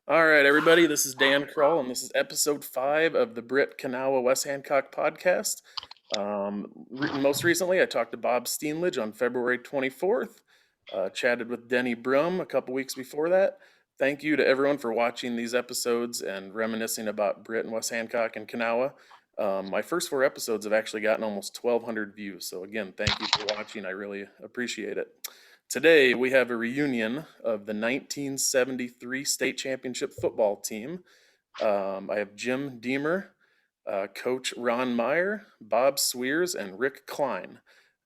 All right, everybody, this is Dan Krull, and this is episode 5 of the Britt Kanawha West Hancock podcast. Most recently, I talked to Bob Steenlage on February 24th, chatted with Denny Brumm a couple weeks before that. Thank you to everyone for watching these episodes and reminiscing about Britt and West Hancock and Kanawha. My first 4 episodes have actually gotten almost 1,200 views, so again, thank you for watching. I really appreciate it. Today, we have a reunion of the 1973 state championship football team. I have Jim Diemer, Coach Ron Meyer, Bob Sweers, and Rick Kline.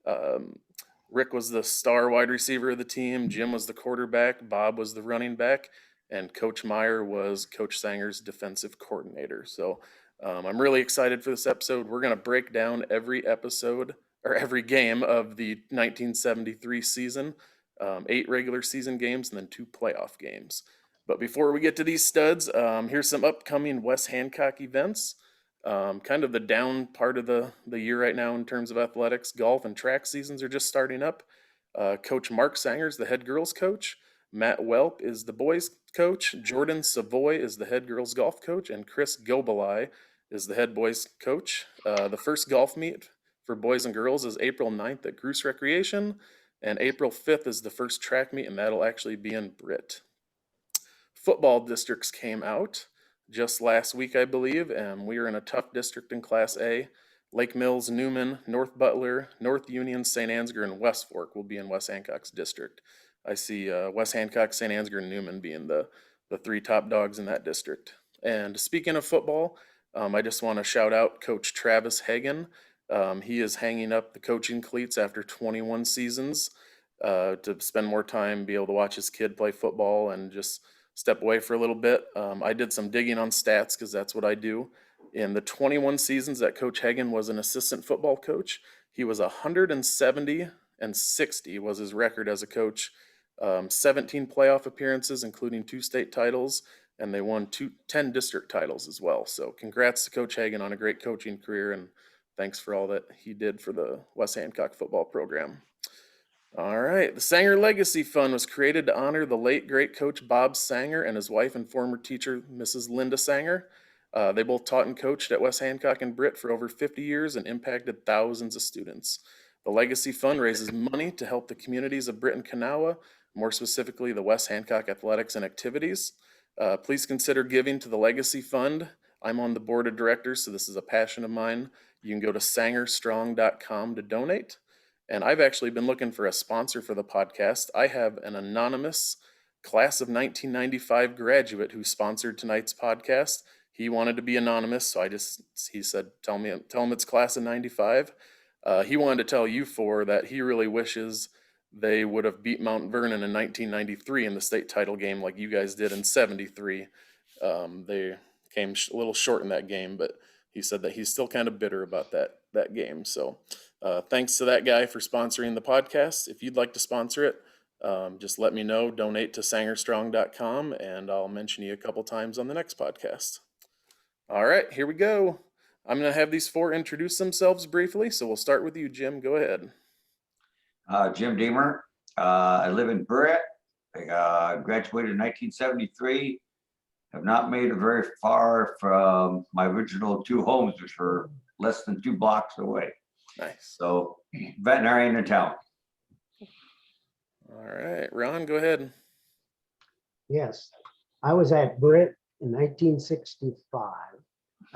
Um, Rick was the star wide receiver of the team, Jim was the quarterback, Bob was the running back, and Coach Meyer was Coach Sanger's defensive coordinator. So I'm really excited for this episode. We're going to break down every episode or every game of the 1973 season. 8 regular season games and then 2 playoff games. But before we get to these studs, here's some upcoming West Hancock events. Kind of the down part of the year right now in terms of athletics. Golf and track seasons are just starting up. Coach Mark Sanger's the head girls coach. Matt Welp is the boys coach. Jordan Savoy is the head girls golf coach. And Chris Gobelai is the head boys coach. The first golf meet for boys and girls is April 9th at Groose Recreation. And April 5th is the first track meet, and that'll actually be in Britt. Football districts came out just last week, I believe, and we are in a tough district in Class A. Lake Mills, Newman, North Butler, North Union, St. Ansgar, and West Fork will be in West Hancock's district. I see West Hancock, St. Ansgar, and Newman being the 3 top dogs in that district. And speaking of football, I just want to shout out Coach Travis Hagan. He is hanging up the coaching cleats after 21 seasons to spend more time, be able to watch his kid play football and just step away for a little bit. I did some digging on stats because that's what I do. In the 21 seasons that Coach Hagan was an assistant football coach, he was 170 and 60 was his record as a coach. 17 playoff appearances, including 2 state titles, and they won 10 district titles as well. So congrats to Coach Hagan on a great coaching career, and thanks for all that he did for the West Hancock football program. All right, the Sanger Legacy Fund was created to honor the late great coach Bob Sanger and his wife and former teacher Mrs. Linda Sanger. They both taught and coached at West Hancock and Britt for over 50 years and impacted thousands of students. The Legacy Fund raises money to help the communities of Britt and Kanawha, more specifically the West Hancock athletics and activities. Please consider giving to the Legacy Fund. I'm on the board of directors, so this is a passion of mine. You can go to sangerstrong.com to donate. And I've actually been looking for a sponsor for the podcast. I have an anonymous class of 1995 graduate who sponsored tonight's podcast. He wanted to be anonymous, so he said, tell him it's class of 95. He wanted to tell you 4 that he really wishes they would have beat Mount Vernon in 1993 in the state title game like you guys did in 73. They came a little short in that game, but he said that he's still kind of bitter about that game. So thanks to that guy for sponsoring the podcast. If you'd like to sponsor it, just let me know. Donate to sangerstrong.com, and I'll mention you a couple times on the next podcast. All right, here we go. I'm going to have these 4 introduce themselves briefly, so we'll start with you, Jim. Go ahead. Jim Diemer. I live in Britt. I graduated in 1973. Have not made it very far from my original 2 homes, which were less than 2 blocks away. Nice. So, veterinarian in town. All right, Ron, go ahead. Yes, I was at Britt in 1965.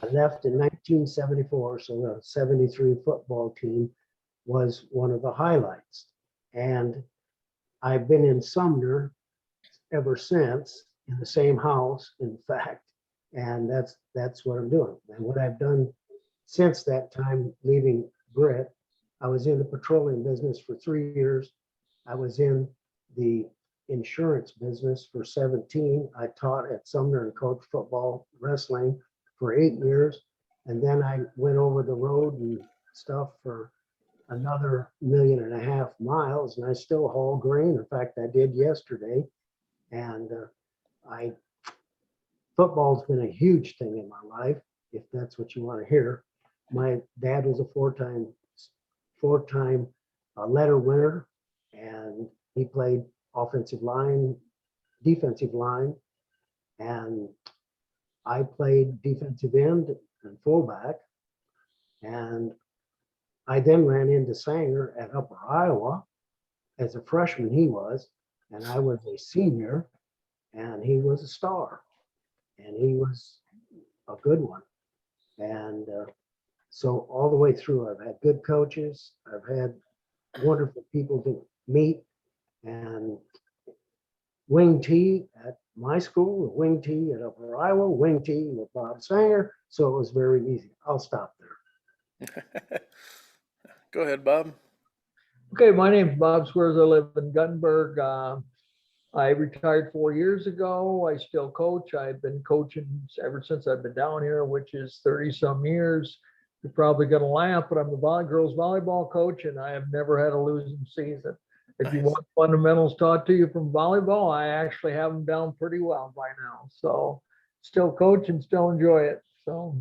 I left in 1974, so the 73 football team was one of the highlights. And I've been in Sumner ever since, in the same house, in fact, and that's what I'm doing. And what I've done since that time, leaving Britt, I was in the petroleum business for 3 years. I was in the insurance business for 17. I taught at Sumner and coached football, wrestling for 8 years. And then I went over the road and stuff for another 1.5 million miles, and I still haul grain. In fact, I did yesterday. And football's been a huge thing in my life, if that's what you want to hear. My dad was a four-time letter winner, and he played offensive line, defensive line, And I played defensive end and fullback. And I then ran into Sanger at Upper Iowa. As a freshman, he was, and I was a senior, and he was a star, and he was a good one. And so all the way through, I've had good coaches. I've had wonderful people to meet, and wing T at my school, wing T at Upper Iowa, wing T with Bob Sanger. So it was very easy. I'll stop there. Go ahead, Bob. Okay, my name's Bob Sweers. I live in Guttenberg. I retired 4 years ago. I still coach. I've been coaching ever since I've been down here, which is 30 some years. You're probably going to laugh, but I'm the girls volleyball coach, and I have never had a losing season. If you want fundamentals taught to you from volleyball, I actually have them down pretty well by now. So still coach and still enjoy it. So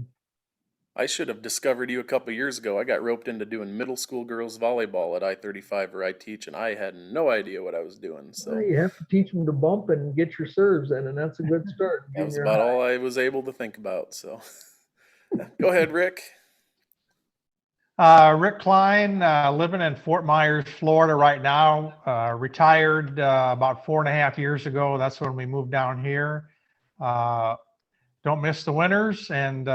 I should have discovered you a couple years ago. I got roped into doing middle school girls volleyball at I-35 where I teach, and I had no idea what I was doing. So you have to teach them to bump and get your serves in, and that's a good start. that was about all I was able to think about. So go ahead, Rick. Rick Kline, living in Fort Myers, Florida right now. Retired about 4.5 years ago. That's when we moved down here. Don't miss the winters and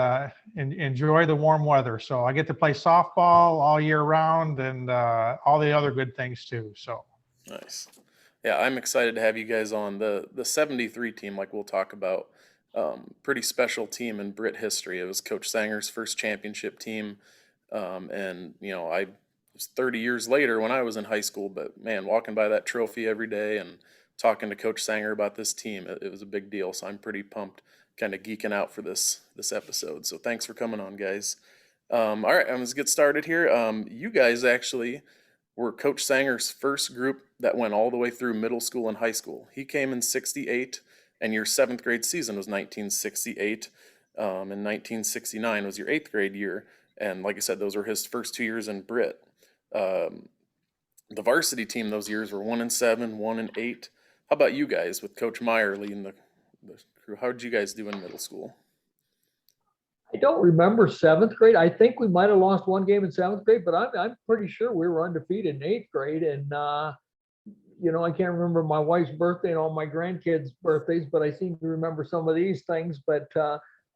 enjoy the warm weather. So I get to play softball all year round and all the other good things too. So Nice. Yeah, I'm excited to have you guys on. The 73 team, like we'll talk about, pretty special team in Britt history. It was Coach Sanger's first championship team. And, you know, I was 30 years later when I was in high school, but man, walking by that trophy every day and talking to Coach Sanger about this team, it was a big deal. So I'm pretty pumped, kind of geeking out for this episode. So thanks for coming on, guys. All right, let's get started here. You guys actually were Coach Sanger's first group that went all the way through middle school and high school. He came in 68, and your 7th grade season was 1968. And 1969 was your 8th grade year. And like I said, those were his first 2 years in Britt. The varsity team those years were 1-7, 1-8. How about you guys with Coach Meyer leading the crew? How did you guys do in middle school? I don't remember 7th grade. I think we might have lost one game in 7th grade, but I'm pretty sure we were undefeated in 8th grade. And, you know, I can't remember my wife's birthday and all my grandkids' birthdays, but I seem to remember some of these things. But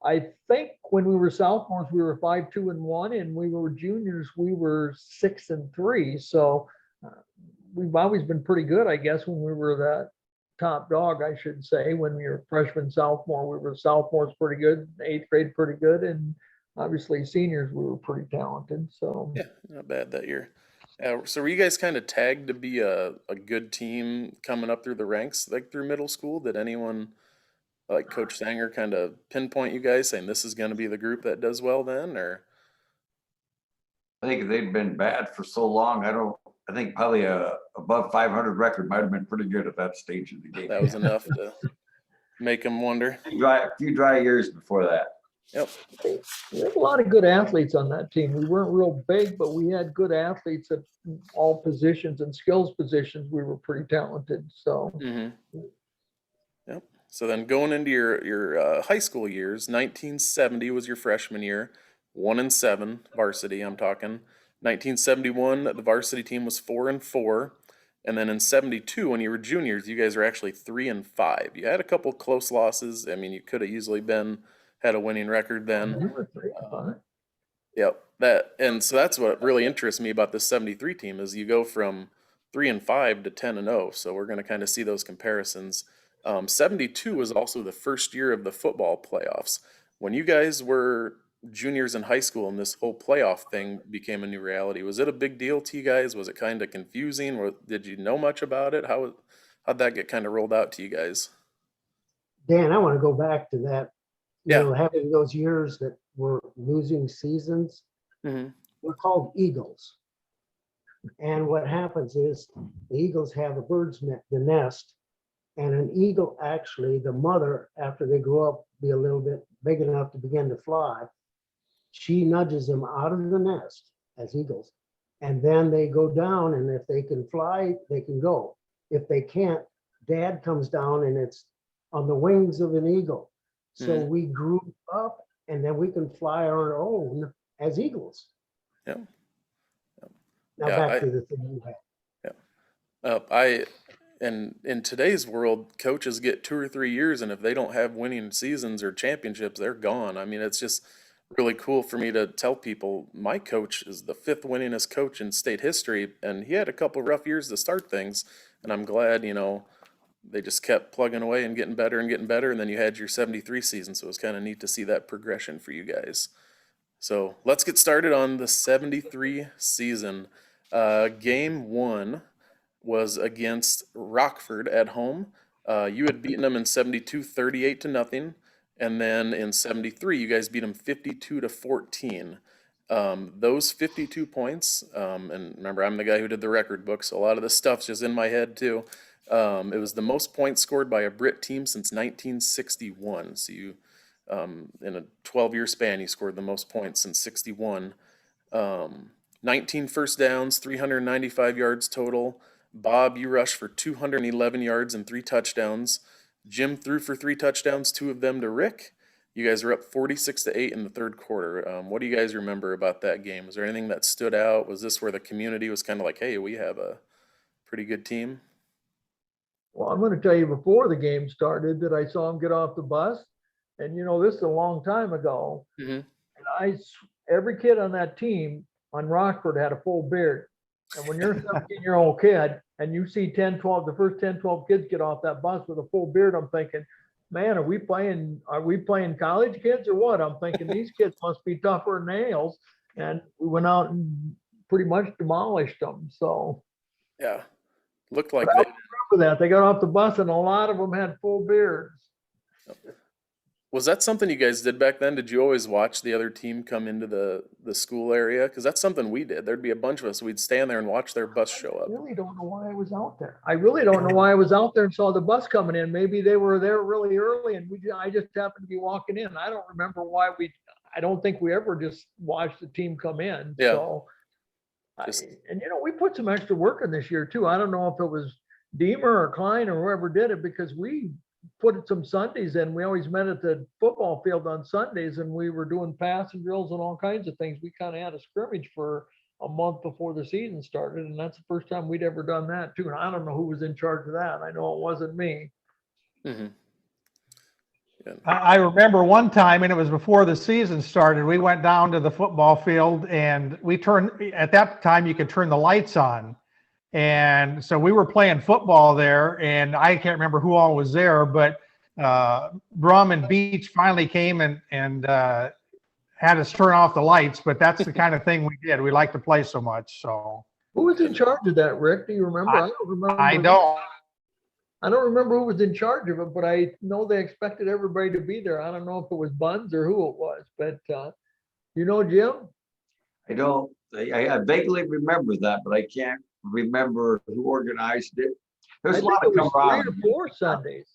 I think when we were sophomores, we were 5-2-1, and we were juniors, we were 6-3. So we've always been pretty good, I guess, when we were that top dog, I should say. When we were freshman, sophomore, we were sophomores pretty good, 8th grade pretty good, and obviously seniors, we were pretty talented. So yeah, not bad that year. So were you guys kind of tagged to be a good team coming up through the ranks, like through middle school? Did anyone, like Coach Sanger, kind of pinpoint you guys saying this is going to be the group that does well then, or? I think they'd been bad for so long. I think probably a above 500 record might have been pretty good at that stage of the game. That was enough to make them wonder. A few dry years before that. Yep. we had a lot of good athletes on that team. We weren't real big, but we had good athletes at all positions and skills positions. We were pretty talented. So Mm-hmm. Yep. So then going into your high school years, 1970 was your freshman year, 1-7 varsity. I'm talking 1971. The varsity team was 4-4, and then in 72, when you were juniors, you guys were actually 3-5. You had a couple close losses. I mean, you could have easily had a winning record then. Yep. So that's what really interests me about this 73 team is you go from 3-5 to 10-0. So we're going to kind of see those comparisons. 72 was also the first year of the football playoffs. When you guys were juniors in high school and this whole playoff thing became a new reality, was it a big deal to you guys? Was it kind of confusing? Or did you know much about it? How'd that get kind of rolled out to you guys? Dan, I want to go back to that. Yeah. You know, having those years that were losing seasons, Mm-hmm. we're called Eagles. And what happens is the Eagles have a bird's nest, and an eagle actually, the mother, after they grow up, be a little bit big enough to begin to fly, she nudges them out of the nest as eagles. And then they go down, and if they can fly, they can go. If they can't, dad comes down, and it's on the wings of an eagle. So Mhm. we grew up and then we can fly our own as eagles. Yeah. Now Yeah, back to the thing you had. And in today's world, coaches get 2 or 3 years, and if they don't have winning seasons or championships, they're gone. I mean, it's just really cool for me to tell people my coach is the fifth winningest coach in state history, and he had a couple rough years to start things, and I'm glad, they just kept plugging away and getting better, and then you had your 73 season, so it was kind of neat to see that progression for you guys. So let's get started on the 73 season. Game one was against Rockford at home. You had beaten them in 72, 38-0. And then in 73, you guys beat them 52-14. Those 52 points, and remember, I'm the guy who did the record book, so a lot of this stuff's just in my head too. It was the most points scored by a Britt team since 1961. So in a 12-year span, you scored the most points since 61. 19 first downs, 395 yards total. Bob, you rushed for 211 yards and 3 touchdowns. Jim threw for 3 touchdowns, 2 of them to Rick. You guys were up 46-8 in the third quarter. What do you guys remember about that game? Was there anything that stood out? Was this where the community was kind of like, hey, we have a pretty good team? Well, I'm going to tell you before the game started that I saw him get off the bus. And, this is a long time ago. Mm-hmm. And every kid on that team on Rockford had a full beard. And when you're a 17-year-old kid and you see 10, 12, the first 10, 12 kids get off that bus with a full beard, I'm thinking, man, are we playing college kids or what? I'm thinking these kids must be tougher than nails. And we went out and pretty much demolished them. So Yeah, looked like but I they. remember that. They got off the bus and a lot of them had full beards. Was that something you guys did back then? Did you always watch the other team come into the school area? Because that's something we did. There'd be a bunch of us. We'd stand there and watch their bus show I up. really don't know why I was out there. I really don't know why I was out there and saw the bus coming in. Maybe they were there really early and I just happened to be walking in. I don't remember why I don't think we ever just watched the team come in. Yeah. So, we put some extra work in this year too. I don't know if it was Diemer or Kline or whoever did it because we put some Sundays in. We always met at the football field on Sundays and we were doing passing drills and all kinds of things. We kind of had a scrimmage for a month before the season started. And that's the first time we'd ever done that too. And I don't know who was in charge of that. I know it wasn't me. Mm-hmm. Yeah. I remember one time, and it was before the season started, we went down to the football field and at that time you could turn the lights on. And so we were playing football there, and I can't remember who all was there, but Brumm and Beach finally came and had us turn off the lights. But that's the kind of thing we did. We like to play so much. So who was in charge of that, Rick? Do you remember? I don't remember. I don't remember who was in charge of it, but I know they expected everybody to be there. I don't know if it was Buns or who it was, but Jim? I don't, I vaguely remember that, but I can't remember who organized it. There's a lot of camaraderie. 3 or 4 Sundays.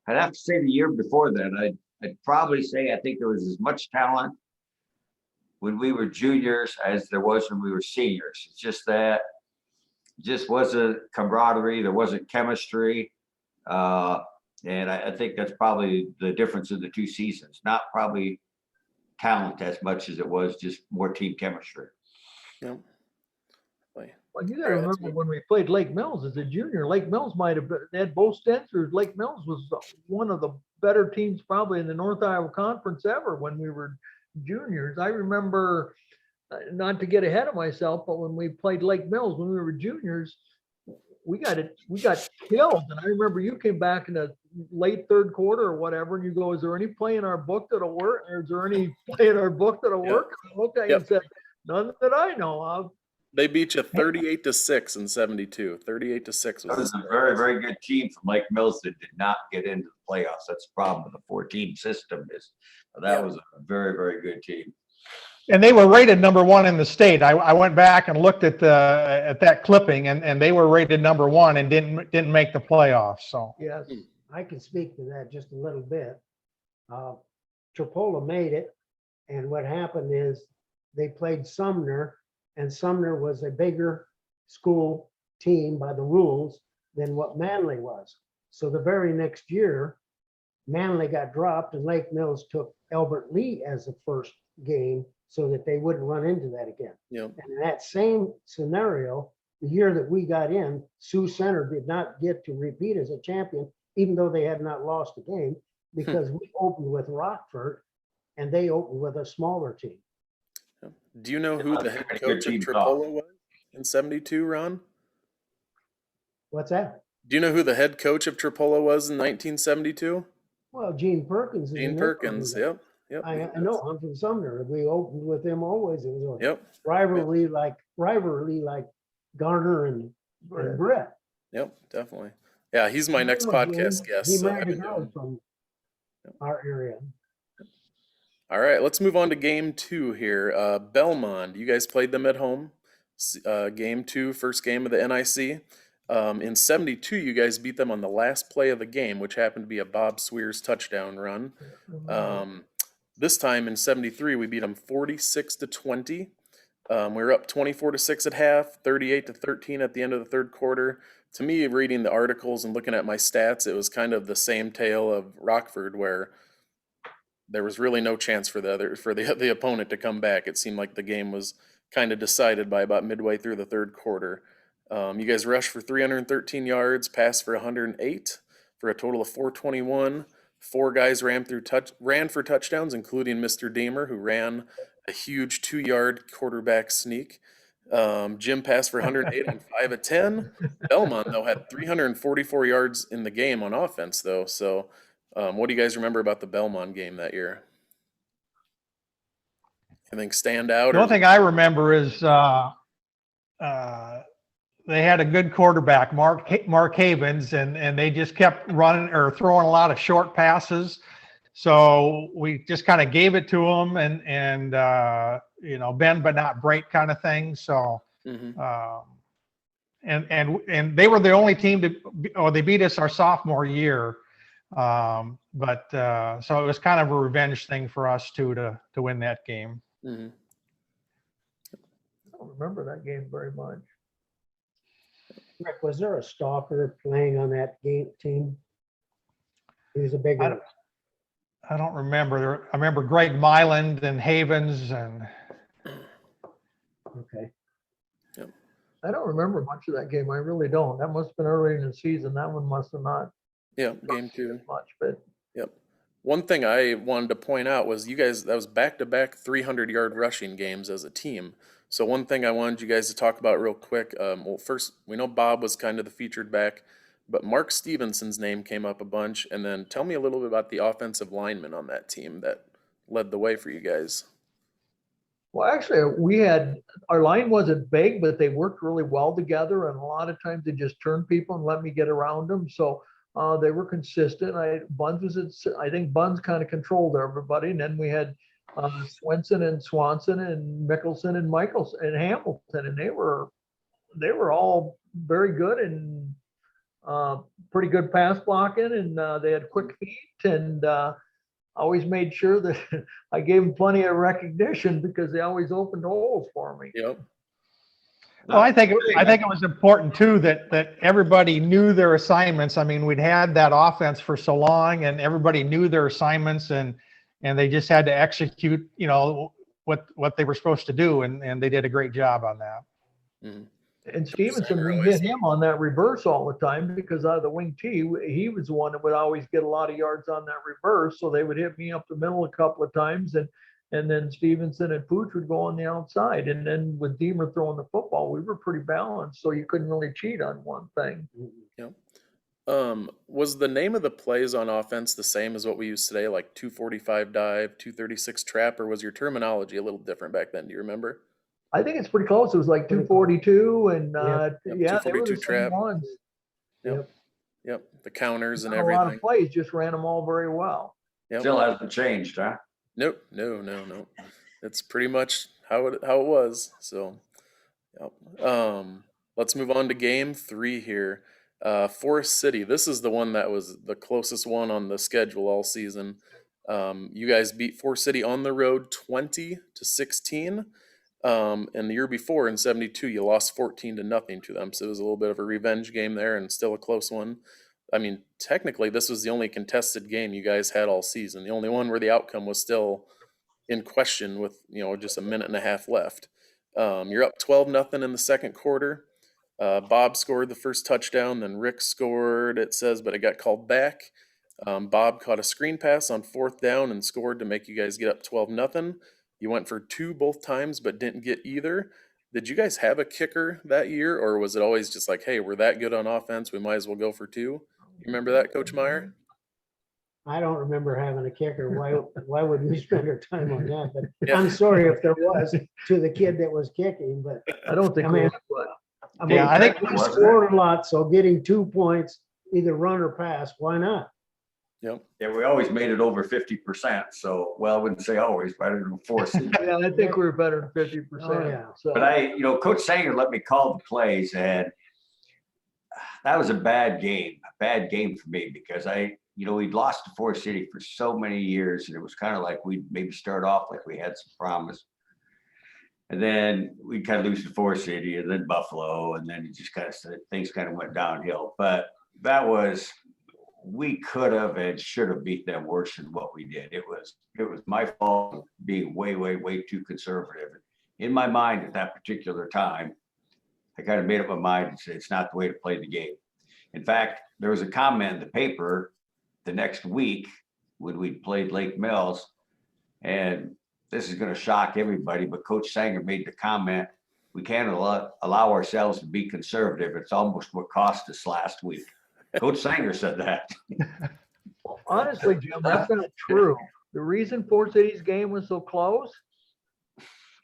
I'd have to say the year before that, I'd probably say I think there was as much talent when we were juniors as there was when we were seniors. It's just that just wasn't camaraderie, there wasn't chemistry. And I think that's probably the difference in the 2 seasons, not probably talent as much as it was just more team chemistry. Yep. Well, you got to remember when we played Lake Mills as a junior, Lake Mills might have been, they had both Stencers. Lake Mills was one of the better teams probably in the North Iowa Conference ever when we were juniors. I remember, not to get ahead of myself, but when we played Lake Mills when we were juniors, we got killed. And I remember you came back in the late third quarter or whatever, and you go, "Is there any play in our book that'll work? Or is there any play in our book that'll work?" And I looked at you and said, "None that I know of." They beat you 38-6 in 72. 38-6 That was a very, very good team from Lake Mills that did not get into the playoffs. That's the problem with the 4-team system is that was a very, very good team. And they were rated number 1 in the state. I went back and looked at that clipping, and they were rated number 1 and didn't make the playoffs. So yes, I can speak to that just a little bit. Chipola made it, and what happened is they played Sumner, and Sumner was a bigger school team by the rules than what Manly was. So the very next year, Manley got dropped and Lake Mills took Albert Lee as the first game so that they wouldn't run into that again. Yep. And in that same scenario, the year that we got in, Sioux Center did not get to repeat as a champion, even though they had not lost a game, because we opened with Rockford and they opened with a smaller team. Do you know who the head Good coach of team Trapolo was in 72, Ron? What's that? Do you know who the head coach of Trapolo was in 1972? Well, Gene Perkins. Gene Perkins. Yep. Yep. I know. I'm from Sumner. We opened with him always. It was a Yep. rivalry like Garner and Britt. Yep. Definitely. Yeah, he's my next podcast guest. He so married I've a been girl doing- from our area. All right, let's move on to game 2 here. Belmont, you guys played them at home. Game 2, first game of the NIC. In 72, you guys beat them on the last play of the game, which happened to be a Bob Sweers touchdown run. This time in 73, we beat them 46-20. We were up 24-6 at half, 38-13 at the end of the third quarter. To me, reading the articles and looking at my stats, it was kind of the same tale of Rockford, where there was really no chance for the opponent to come back. It seemed like the game was kind of decided by about midway through the third quarter. You guys rushed for 313 yards, passed for 108, for a total of 421. 4 guys ran for touchdowns, including Mr. Diemer, who ran a huge 2-yard quarterback sneak. Jim passed for 108 on 5 of 10. Belmont, though, had 344 yards in the game on offense, though. So what do you guys remember about the Belmont game that year? Anything stand out? The only thing I remember is they had a good quarterback, Mark Havens, and they just kept running or throwing a lot of short passes. So we just kind of gave it to them and bend but not break kind of thing. So and they were the only team they beat us our sophomore year. So it was kind of a revenge thing for us too to win that game. Mm-hmm. I don't remember that game very much. Rick, was there a stalker playing on that team? He was a big one. I don't remember. I remember Greg Myland and Havens and. Okay. Yep. I don't remember much of that game. I really don't. That must have been early in the season. That one must have not. Yeah, game 2. Much, but. Yep. One thing I wanted to point out was you guys, that was back-to-back 300-yard rushing games as a team. So one thing I wanted you guys to talk about real quick, well, first, we know Bob was kind of the featured back, but Mark Stevenson's name came up a bunch, and then tell me a little bit about the offensive lineman on that team that led the way for you guys. Well, actually, our line wasn't big, but they worked really well together, and a lot of times they just turned people and let me get around them. So they were consistent. I think Buns kind of controlled everybody, and then we had Swenson and Swanson and Mickelson and Michaels and Hamilton, and they were all very good and pretty good pass blocking, and they had quick feet, and always made sure that I gave them plenty of recognition because they always opened holes for me. Yep. Well, I think it was important too that everybody knew their assignments. I mean, we'd had that offense for so long, and everybody knew their assignments, and they just had to execute, what they were supposed to do, and they did a great job on that. Mm-hmm. And Stevenson, we hit him on that reverse all the time because out of the wing tee, he was the one that would always get a lot of yards on that reverse. So they would hit me up the middle a couple of times, and then Stevenson and Pooch would go on the outside. And then with Diemer throwing the football, we were pretty balanced, so you couldn't really cheat on one thing. Yep. Was the name of the plays on offense the same as what we use today, like 245 dive, 236 trap, or was your terminology a little different back then? Do you remember? I think it's pretty close. It was like 242, and Yep, they were the 242 same trap. ones. Yep. The counters and A lot everything. of plays, just ran them all very well. Yep. Still hasn't changed, huh? Nope. No. It's pretty much how it was. So, yep. Let's move on to game 3 here. Forest City. This is the one that was the closest one on the schedule all season. You guys beat Forest City on the road 20-16. And the year before in 72, you lost 14-0 to them. So it was a little bit of a revenge game there and still a close one. I mean, technically, this was the only contested game you guys had all season. The only one where the outcome was still in question with, just a minute and a half left. You're up 12-0 in the second quarter. Bob scored the first touchdown, then Rick scored, it says, but it got called back. Bob caught a screen pass on fourth down and scored to make you guys get up 12-0. You went for two both times, but didn't get either. Did you guys have a kicker that year, or was it always just like, hey, we're that good on offense, we might as well go for two? You remember that, Coach Meyer? I don't remember having a kicker. Why would we spend our time on that? But Yeah. I'm sorry if there was to the kid that was kicking, but I don't think I we mean, had one. I mean, Yeah, I think- we scored a lot, so getting 2 points, either run or pass, why not? Yep. Yeah, we always made it over 50%. So, well, I wouldn't say always, but I didn't force it. Yeah, I think we were better than 50%. Oh, yeah. So, But Coach Sanger let me call the plays, and that was a bad game for me because we'd lost to Forest City for so many years, and it was kind of like we'd maybe start off like we had some promise. And then we'd kind of lose to Forest City and then Buffalo, and then it just kind of things kind of went downhill. But we could have and should have beat them worse than what we did. It was my fault being way, way, way too conservative. In my mind at that particular time, I kind of made up my mind and said, it's not the way to play the game. In fact, there was a comment in the paper the next week when we played Lake Mills, and this is going to shock everybody, but Coach Sanger made the comment, we can't allow ourselves to be conservative. It's almost what cost us last week. Coach Sanger said that. honestly, Jim, that's not true. The reason Fort City's game was so close,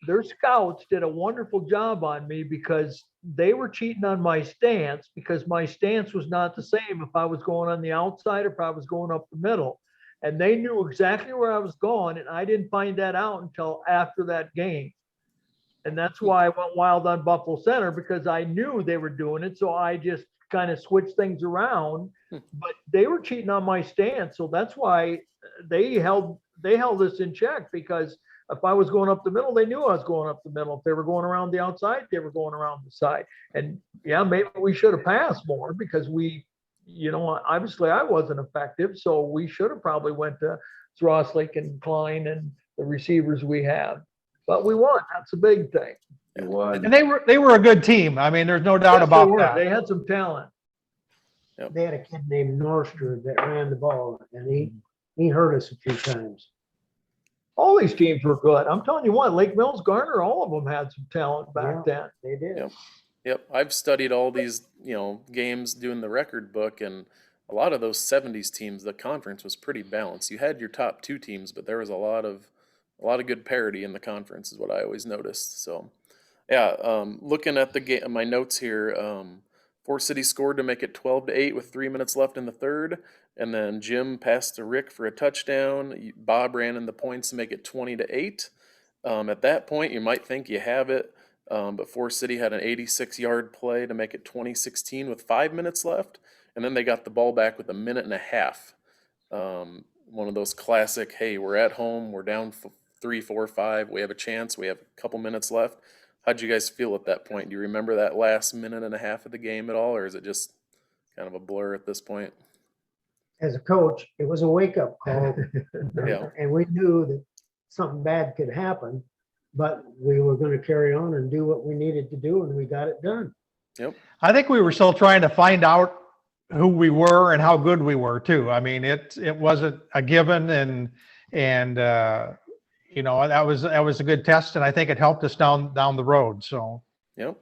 their scouts did a wonderful job on me because they were cheating on my stance because my stance was not the same if I was going on the outside or if I was going up the middle. And they knew exactly where I was going, and I didn't find that out until after that game. And that's why I went wild on Buffalo Center, because I knew they were doing it. So I just kind of switched things around, but they were cheating on my stance. So that's why they held us in check, because if I was going up the middle, they knew I was going up the middle. If they were going around the outside, they were going around the side. And yeah, maybe we should have passed more because obviously I wasn't effective. So we should have probably went to Throslick and Kline and the receivers we have. But we won. That's a big thing. It was. And they were a good team. I mean, there's no doubt Yes, about they were. that. They had some talent. They had a kid named Norster that ran the ball, and he hurt us a few times. All these teams were good. I'm telling you what, Lake Mills, Garner, all of them had some talent back then. They did. Yep. Yep. I've studied all these, games doing the record book, and a lot of those 70s teams, the conference was pretty balanced. You had your top two teams, but there was a lot of good parity in the conference is what I always noticed. So, yeah, looking at the game, my notes here, Fort City scored to make it 12-8 with 3 minutes left in the third, and then Jim passed to Rick for a touchdown. Bob ran in the points to make it 20-8. At that point, you might think you have it, but Fort City had an 86-yard play to make it 20-16 with 5 minutes left, and then they got the ball back with a minute and a half. One of those classic, hey, we're at home, we're down 3, 4, 5, we have a chance, we have a couple minutes left. How'd you guys feel at that point? Do you remember that last minute and a half of the game at all, or is it just kind of a blur at this point? As a coach, it was a wake-up call. Yeah. And we knew that something bad could happen, but we were going to carry on and do what we needed to do, and we got it done. Yep. I think we were still trying to find out who we were and how good we were too. I mean, it wasn't a given, and that was a good test, and I think it helped us down the road. So. Yep.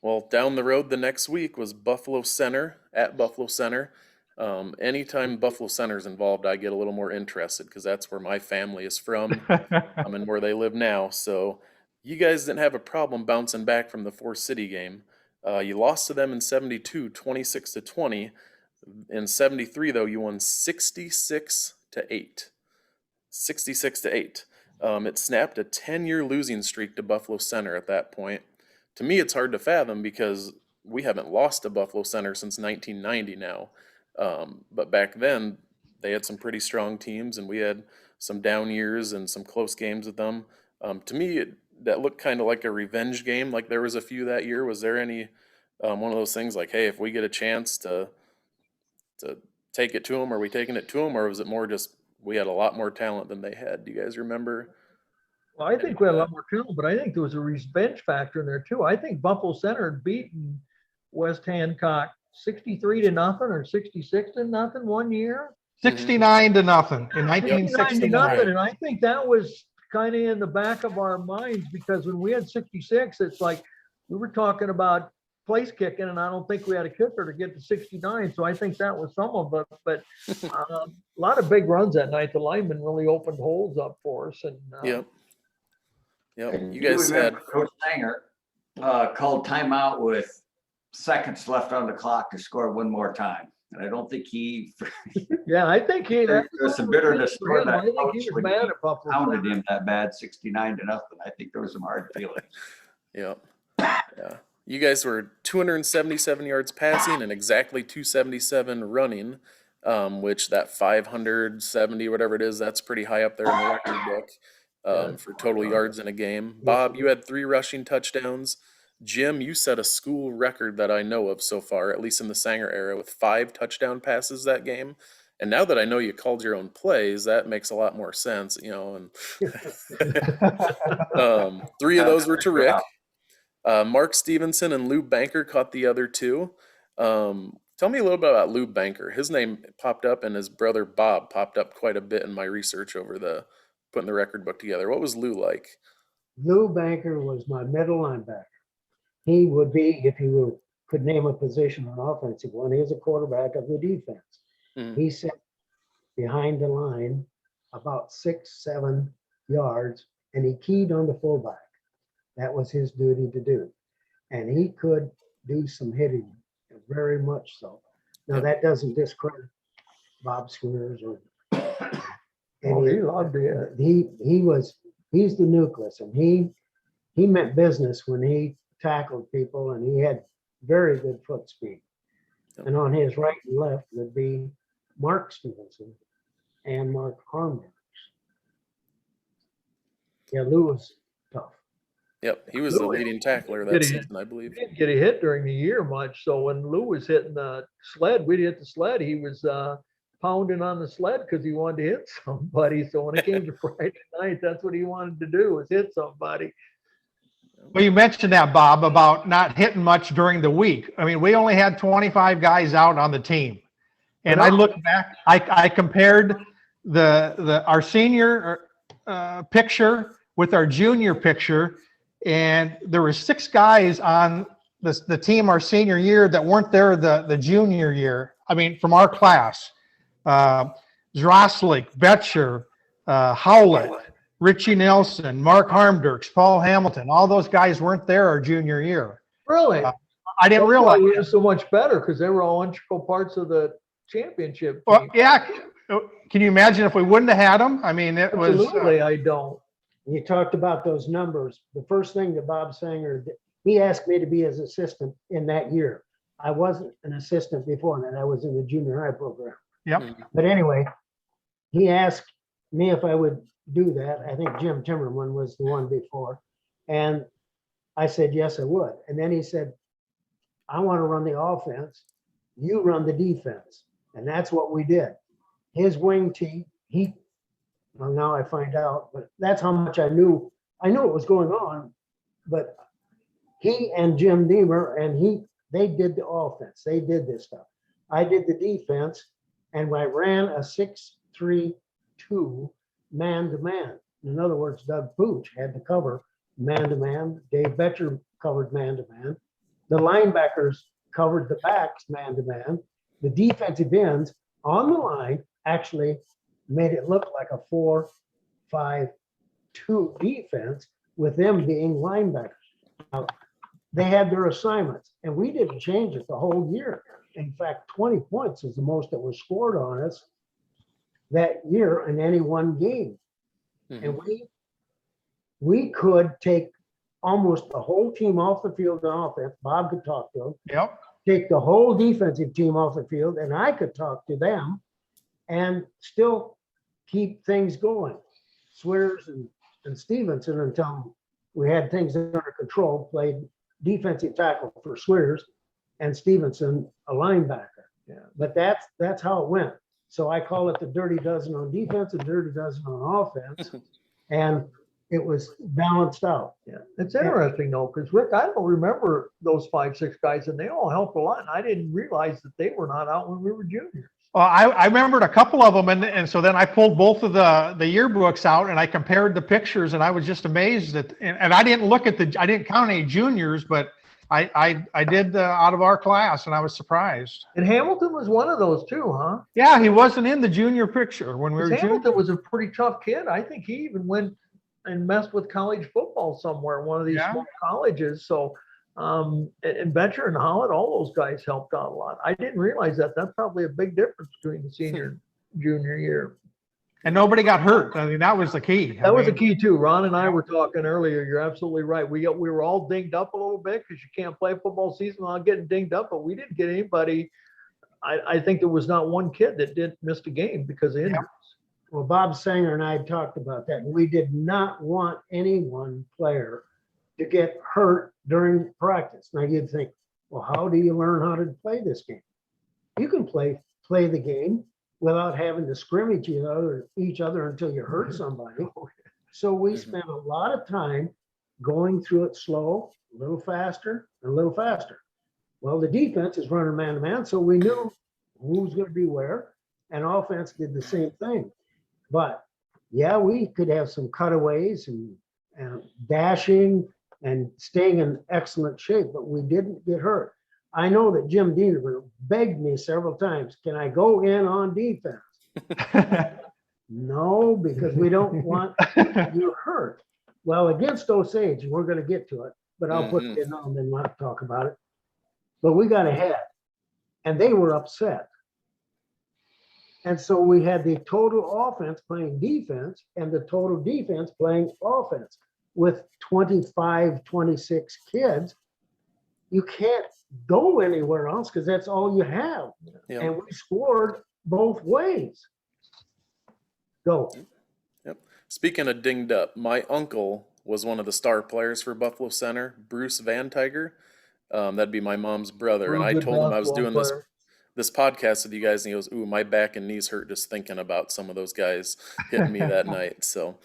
Well, down the road the next week was Buffalo Center at Buffalo Center. Anytime Buffalo Center's involved, I get a little more interested because that's where my family is from and where they live now. So you guys didn't have a problem bouncing back from the Forest City game. You lost to them in 72, 26-20. In 73, though, you won 66-8. 66-8. It snapped a 10-year losing streak to Buffalo Center at that point. To me, it's hard to fathom because we haven't lost to Buffalo Center since 1990 now. But back then, they had some pretty strong teams, and we had some down years and some close games with them. To me, that looked kind of like a revenge game. Like there was a few that year. Was there any one of those things like, hey, if we get a chance to to take it to them? Are we taking it to them, or was it more just we had a lot more talent than they had? Do you guys remember? Well, I think we had a lot more talent, but I think there was a revenge factor in there too. I think Buffalo Center had beaten West Hancock 63-0 or 66-0 one year. 69 to nothing in 69 to 1969. nothing. And I think that was kind of in the back of our minds, because when we had 66, it's like we were talking about place kicking, and I don't think we had a kicker to get to 69. So I think that was some of it. But a lot of big runs that night. The linemen really opened holes up for us. And Yep. And You guys remember had Coach Sanger called timeout with seconds left on the clock to score one more time. And I don't think he yeah, I think there's some bitterness for him. toward that I think coach he was when mad he at Buffalo pounded Center. him that bad 69-0. I think there was some hard feelings. Yep. Yeah. You guys were 277 yards passing and exactly 277 running, which that 570, whatever it is, that's pretty high up there in the record book for total yards in a game. Bob, you had 3 rushing touchdowns. Jim, you set a school record that I know of so far, at least in the Sanger era, with 5 touchdown passes that game. And now that I know you called your own plays, that makes a lot more sense, you know. And 3 of those were to Rick. Mark Stevenson and Lou Banker caught the other 2. Tell me a little bit about Lou Banker. His name popped up, and his brother Bob popped up quite a bit in my research over putting the record book together. What was Lou like? Lou Banker was my middle linebacker. He would be, if you could name a position on offensive one, he was a quarterback of the defense. Mhm. He sat behind the line about 6-7 yards, and he keyed on the fullback. That was his duty to do. And he could do some hitting, very much so. Now, that doesn't discredit Bob Sweers or He loved it. he's the nucleus, and he meant business when he tackled people, and he had very good foot speed. And on his right and left would be Mark Stevenson and Mark Harmon. Yeah, Lou was tough. Yep, he was the leading tackler that season, I believe. We didn't get a hit during the year much. So when Lou was hitting the sled, we'd hit the sled. He was pounding on the sled because he wanted to hit somebody. So when it came to Friday night, that's what he wanted to do, was hit somebody. Well, you mentioned that, Bob, about not hitting much during the week. I mean, we only had 25 guys out on the team. And I looked back, I compared our senior picture with our junior picture, and there were 6 guys on the team our senior year that weren't there the junior year. I mean, from our class. Zroslik, Betcher, Howlett, Richie Nelson, Mark Harmdirks, Paul Hamilton, all those guys weren't there our junior year. Really? I didn't realize. We were so much better because they were all integral parts of the championship team. Well, yeah. Can you imagine if we wouldn't have had them? I mean, it was. Absolutely, I don't. You talked about those numbers. The first thing that Bob Sanger did, he asked me to be his assistant in that year. I wasn't an assistant before that. I was in the junior high program. Yep. But anyway, he asked me if I would do that. I think Jim Timmerman was the one before. And I said, yes, I would. And then he said, I want to run the offense. You run the defense. And that's what we did. His wing T, well, now I find out, but that's how much I knew. I knew it was going on, but he and Jim Diemer and they did the offense. They did this stuff. I did the defense, and I ran a 6-3-2 man-to-man. In other words, Doug Pooch had to cover man-to-man. Dave Betcher covered man-to-man. The linebackers covered the backs man-to-man. The defensive ends on the line actually made it look like a 4-5-2 defense with them being linebackers. Now, they had their assignments, and we didn't change it the whole year. In fact, 20 points is the most that was scored on us that year in any one game. Mm-hmm. And we could take almost the whole team off the field on offense. Bob could talk to them. Yep. Take the whole defensive team off the field, and I could talk to them and still keep things going. Sweers and Stevenson, until we had things under control, played defensive tackle for Sweers, and Stevenson a linebacker. But that's how it went. So I call it the dirty dozen on defense and dirty dozen on offense. And it was balanced out. Yeah, it's interesting though, because Rick, I don't remember those 5, 6 guys, and they all helped a lot. And I didn't realize that they were not out when we were juniors. Well, I remembered a couple of them, and so then I pulled both of the yearbooks out and I compared the pictures, and I was just amazed that, and I didn't I didn't count any juniors, but I did out of our class, and I was surprised. And Hamilton was one of those too, huh? Yeah, he wasn't in the junior picture when we were 'Cause junior. Hamilton was a pretty tough kid. I think he even went and messed with college football somewhere, one of these Yeah. small colleges. So, and Betcher and Hollett, all those guys helped out a lot. I didn't realize that. That's probably a big difference between the senior and junior year. And nobody got hurt. I mean, that was the key. That was the key too. Ron and I were talking earlier. You're absolutely right. We were all dinged up a little bit because you can't play football season without getting dinged up, but we didn't get anybody. I think there was not one kid that didn't miss a game because of injuries. Well, Bob Sanger and I talked about that. We did not want any one player to get hurt during practice. Now you'd think, well, how do you learn how to play this game? You can play the game without having to scrimmage each other until you hurt somebody. So we spent a lot of time going through it slow, a little faster, and a little faster. Well, the defense is running man to man, so we knew who's going to be where, and offense did the same thing. But yeah, we could have some cutaways and dashing and staying in excellent shape, but we didn't get hurt. I know that Jim Diemer begged me several times, can I go in on defense? No, because we don't want you hurt. Well, against Osage, we're going to get to it, but I'll put it in and then we'll talk about it. But we got ahead, and they were upset. And so we had the total offense playing defense and the total defense playing offense. With 25, 26 kids, you can't go anywhere else because that's all you have. Yeah. And we scored both ways. Go. Yep. Speaking of dinged up, my uncle was one of the star players for Buffalo Center, Bruce Van Tiger. That'd be my mom's brother. And I told him I was doing this podcast with you guys, and he goes, ooh, my back and knees hurt just thinking about some of those guys hitting me that night. So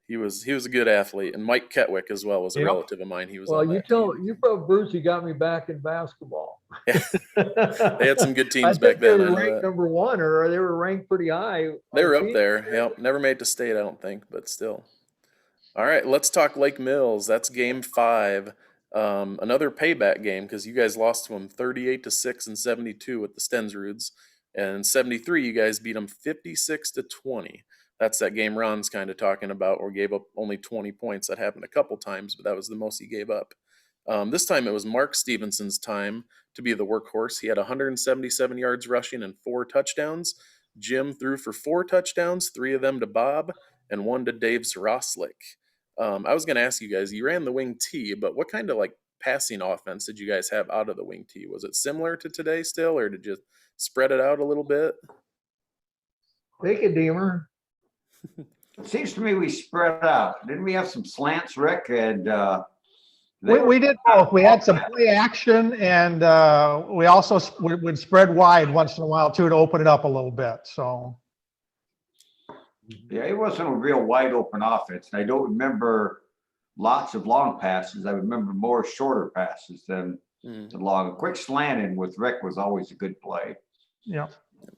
he was a good athlete. And Mike Ketwick as well was a relative of mine. He was on that team. You told Bruce he got me back in basketball. Yeah. They had some good teams back then. They were ranked number 1, or they were ranked pretty high. They were up there. Yep. Never made it to state, I don't think, but still. All right, let's talk Lake Mills. That's game 5. Another payback game because you guys lost to them 38-6 and 72 with the Stensruds. And 73, you guys beat them 56-20. That's that game Ron's kind of talking about where we gave up only 20 points. That happened a couple times, but that was the most he gave up. This time it was Mark Stevenson's time to be the workhorse. He had 177 yards rushing and 4 touchdowns. Jim threw for 4 touchdowns, 3 of them to Bob and 1 to Dave Zaroslik. I was going to ask you guys, you ran the wing T, but what kind of like passing offense did you guys have out of the wing T? Was it similar to today still, or did you spread it out a little bit? Take it, Diemer. It seems to me we spread out. Didn't we have some slants, Rick? And We did both. We had some play action, and we also would spread wide once in a while too to open it up a little bit. So yeah, it wasn't a real wide open offense. And I don't remember lots of long passes. I remember more shorter passes than long. A quick slanting with Rick was always a good play. yeah.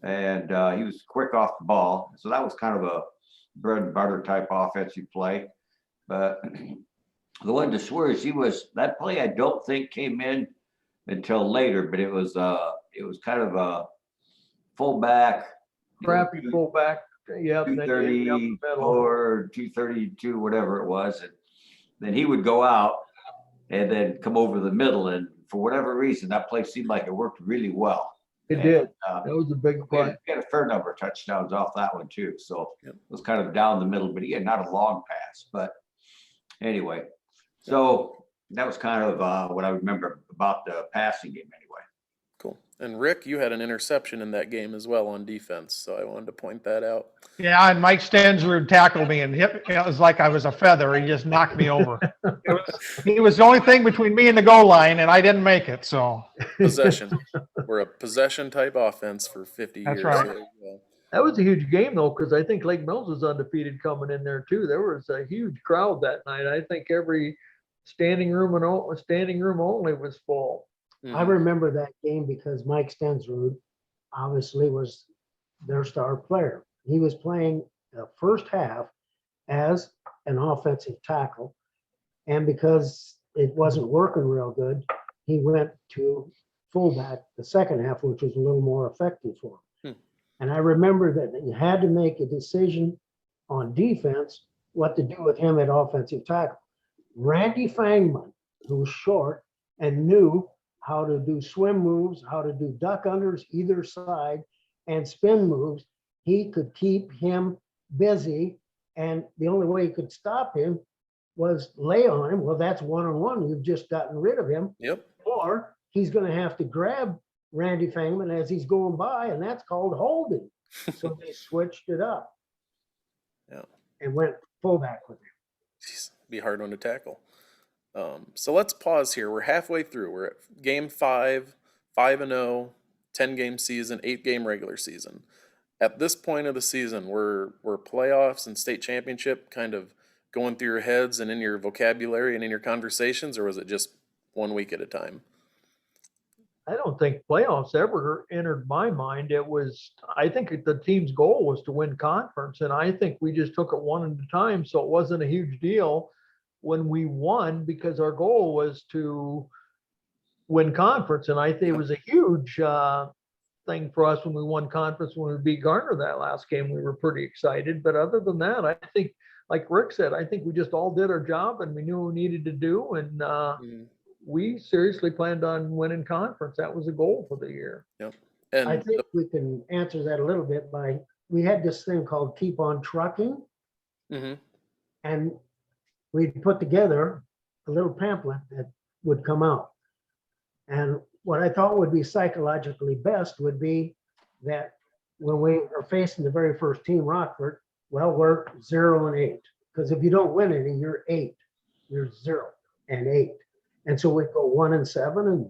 And he was quick off the ball. So that was kind of a bread and butter type offensive play. But the one to Sweers, that play I don't think came in until later, but it was kind of a fullback. Crappy fullback. Yep. 234, 232, whatever it was. And then he would go out and then come over the middle. And for whatever reason, that play seemed like it worked really well. It did. That was a big play. He had a fair number of touchdowns off that one too. So it was kind of down the middle, but he had not a long pass. But anyway, so that was kind of what I remember about the passing game anyway. Cool. And Rick, you had an interception in that game as well on defense, so I wanted to point that out. Yeah, and Mike Stensrud tackled me and hit, it was like I was a feather. He just knocked me over. He was the only thing between me and the goal line, and I didn't make it. So Possession. We're a possession type offense for 50 That's years. right. So, That was a huge game though, because I think Lake Mills was undefeated coming in there too. There was a huge crowd that night. I think every standing room only was full. I remember that game because Mike Stensrud obviously was their star player. He was playing the first half as an offensive tackle. And because it wasn't working real good, he went to fullback the second half, which was a little more effective for him. And I remember that you had to make a decision on defense, what to do with him at offensive tackle. Randy Fangman, who was short and knew how to do swim moves, how to do duck unders either side, and spin moves, he could keep him busy. And the only way he could stop him was lay on him. Well, that's one-on-one. You've just gotten rid of him. Yep. Or he's going to have to grab Randy Fangman as he's going by, and that's called holding. So they switched it up. Yeah. And went fullback with him. Jeez, be a hard one to tackle. So let's pause here. We're halfway through. We're at game 5, 5-0, 10-game season, 8-game regular season. At this point of the season, were playoffs and state championship kind of going through your heads and in your vocabulary and in your conversations, or was it just 1 week at a time? I don't think playoffs ever entered my mind. I think the team's goal was to win conference, and I think we just took it one at a time. So it wasn't a huge deal when we won because our goal was to win conference. And I think it was a huge thing for us when we won conference. When we beat Garner that last game, we were pretty excited. But other than that, I think, like Rick said, I think we just all did our job and we knew what we needed to do. And we seriously planned on winning conference. That was a goal for the year. Yep. And I think we can answer that a little bit by, we had this thing called Keep on Trucking. And we'd put together a little pamphlet that would come out. And what I thought would be psychologically best would be that when we are facing the very first team, Rockford, well, we're 0-8. Because if you don't win any, you're 8. You're 0-8. And so we'd go 1-7 and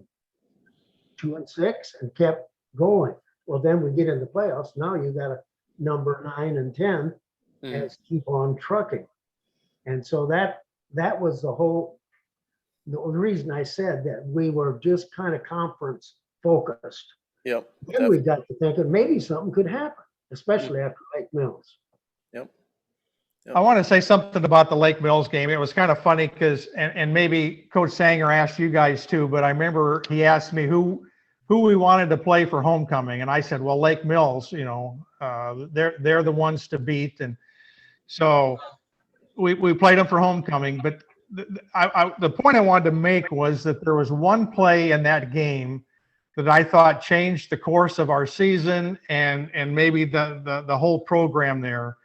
2-6 and kept going. Well, then we get in the playoffs. Now you got a number 9 and 10 as keep on trucking. And so that was the reason I said that we were just kind of conference focused. Yep. Then we got to thinking maybe something could happen, especially after Lake Mills. Yep. I want to say something about the Lake Mills game. It was kind of funny because, and maybe Coach Sanger asked you guys too, but I remember he asked me who we wanted to play for homecoming. And I said, well, Lake Mills, they're the ones to beat. And so we played them for homecoming. But the point I wanted to make was that there was one play in that game that I thought changed the course of our season and maybe the whole program there.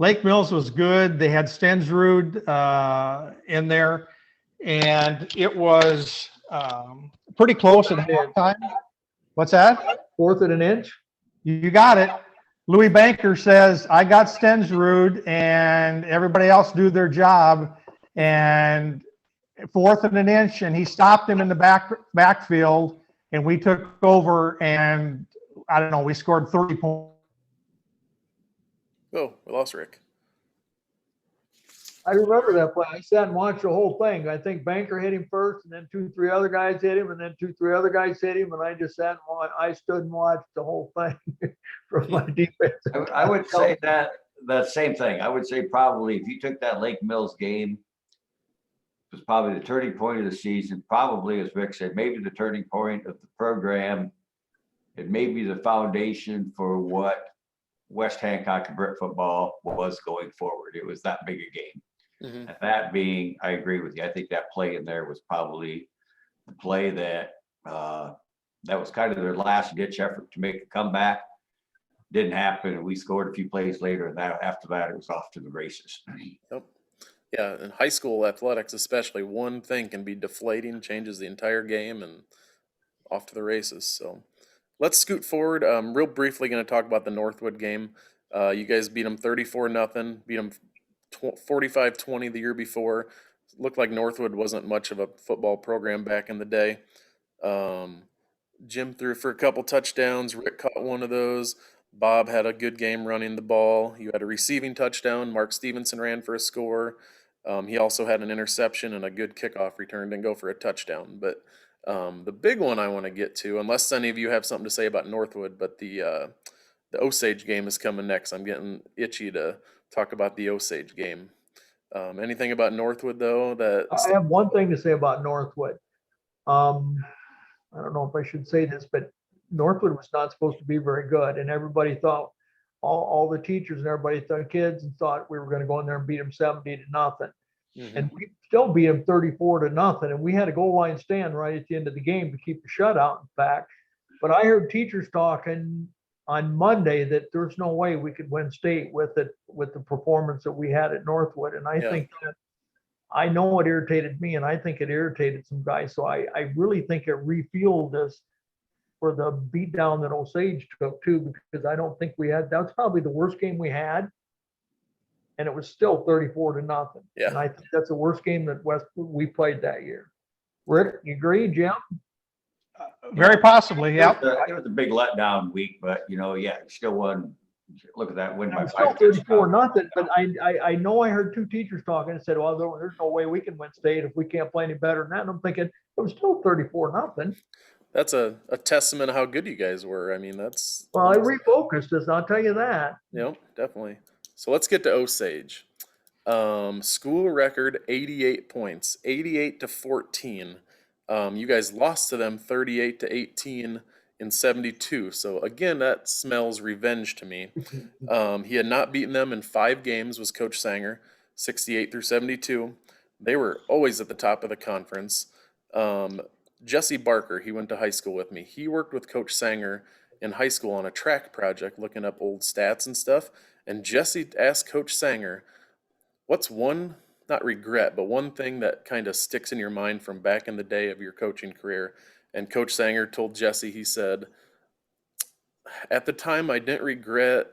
Lake Mills was good. They had Stensrud in there, and it was pretty close at halftime. What's that? 4th and an inch. You got it. Louis Banker says, I got Stensrud and everybody else do their job. And 4th and an inch, and he stopped him in the backfield, and we took over, and I don't know, we scored 30 points. Oh, we lost Rick. I remember that play. I sat and watched the whole thing. I think Banker hit him first, and then 2-3 other guys hit him, and then 2-3 other guys hit him, and I just sat and I stood and watched the whole thing from my defense. I would say that same thing. I would say probably if you took that Lake Mills game, it was probably the turning point of the season, probably, as Rick said, maybe the turning point of the program. It may be the foundation for what West Hancock and Britt football was going forward. It was that big a game. And that being, I agree with you. I think that play in there was probably the play that was kind of their last ditch effort to make a comeback. Didn't happen, and we scored a few plays later, and after that it was off to the races. Yep. Yeah, in high school athletics especially, one thing can be deflating, changes the entire game, and off to the races. So let's scoot forward. Real briefly, going to talk about the Northwood game. You guys beat them 34-0, beat them 45-20 the year before. Looked like Northwood wasn't much of a football program back in the day. Jim threw for a couple touchdowns. Rick caught one of those. Bob had a good game running the ball. You had a receiving touchdown. Mark Stevenson ran for a score. He also had an interception and a good kickoff return. Didn't go for a touchdown. But the big one I want to get to, unless any of you have something to say about Northwood, but the Osage game is coming next. I'm getting itchy to talk about the Osage game. Anything about Northwood, though? I have one thing to say about Northwood. I don't know if I should say this, but Northwood was not supposed to be very good. And everybody thought, all the teachers and everybody thought, kids, and thought we were going to go in there and beat them 70-0. Mhm. And we still beat them 34-0. And we had a goal line stand right at the end of the game to keep the shutout, in fact. But I heard teachers talking on Monday that there's no way we could win state with the performance that we had at Northwood. And I think that, I know it irritated me, and I think it irritated some guys. So I really think it refueled us for the beatdown that Osage took too, because I don't think that's probably the worst game we had. And it was still 34-0. Yeah. And I think that's the worst game that we played that year. Rick, you agree, Jim? Very possibly, yeah. It was a big letdown week, but still won. Look at that win by It's still 34-0, but I know I heard two teachers talking and said, well, there's no way we can win state if we can't play any better than that. And I'm thinking it was still 34-0. That's a testament of how good you guys were. I mean, that's. Well, it refocused us, I'll tell you that. Yep, definitely. So let's get to Osage. School record 88 points, 88-14. You guys lost to them 38-18 in 72. So again, that smells revenge to me. He had not beaten them in 5 games, was Coach Sanger, 68-72. They were always at the top of the conference. Jesse Barker, he went to high school with me. He worked with Coach Sanger in high school on a track project, looking up old stats and stuff. And Jesse asked Coach Sanger, what's one, not regret, but one thing that kind of sticks in your mind from back in the day of your coaching career? And Coach Sanger told Jesse, he said, at the time I didn't regret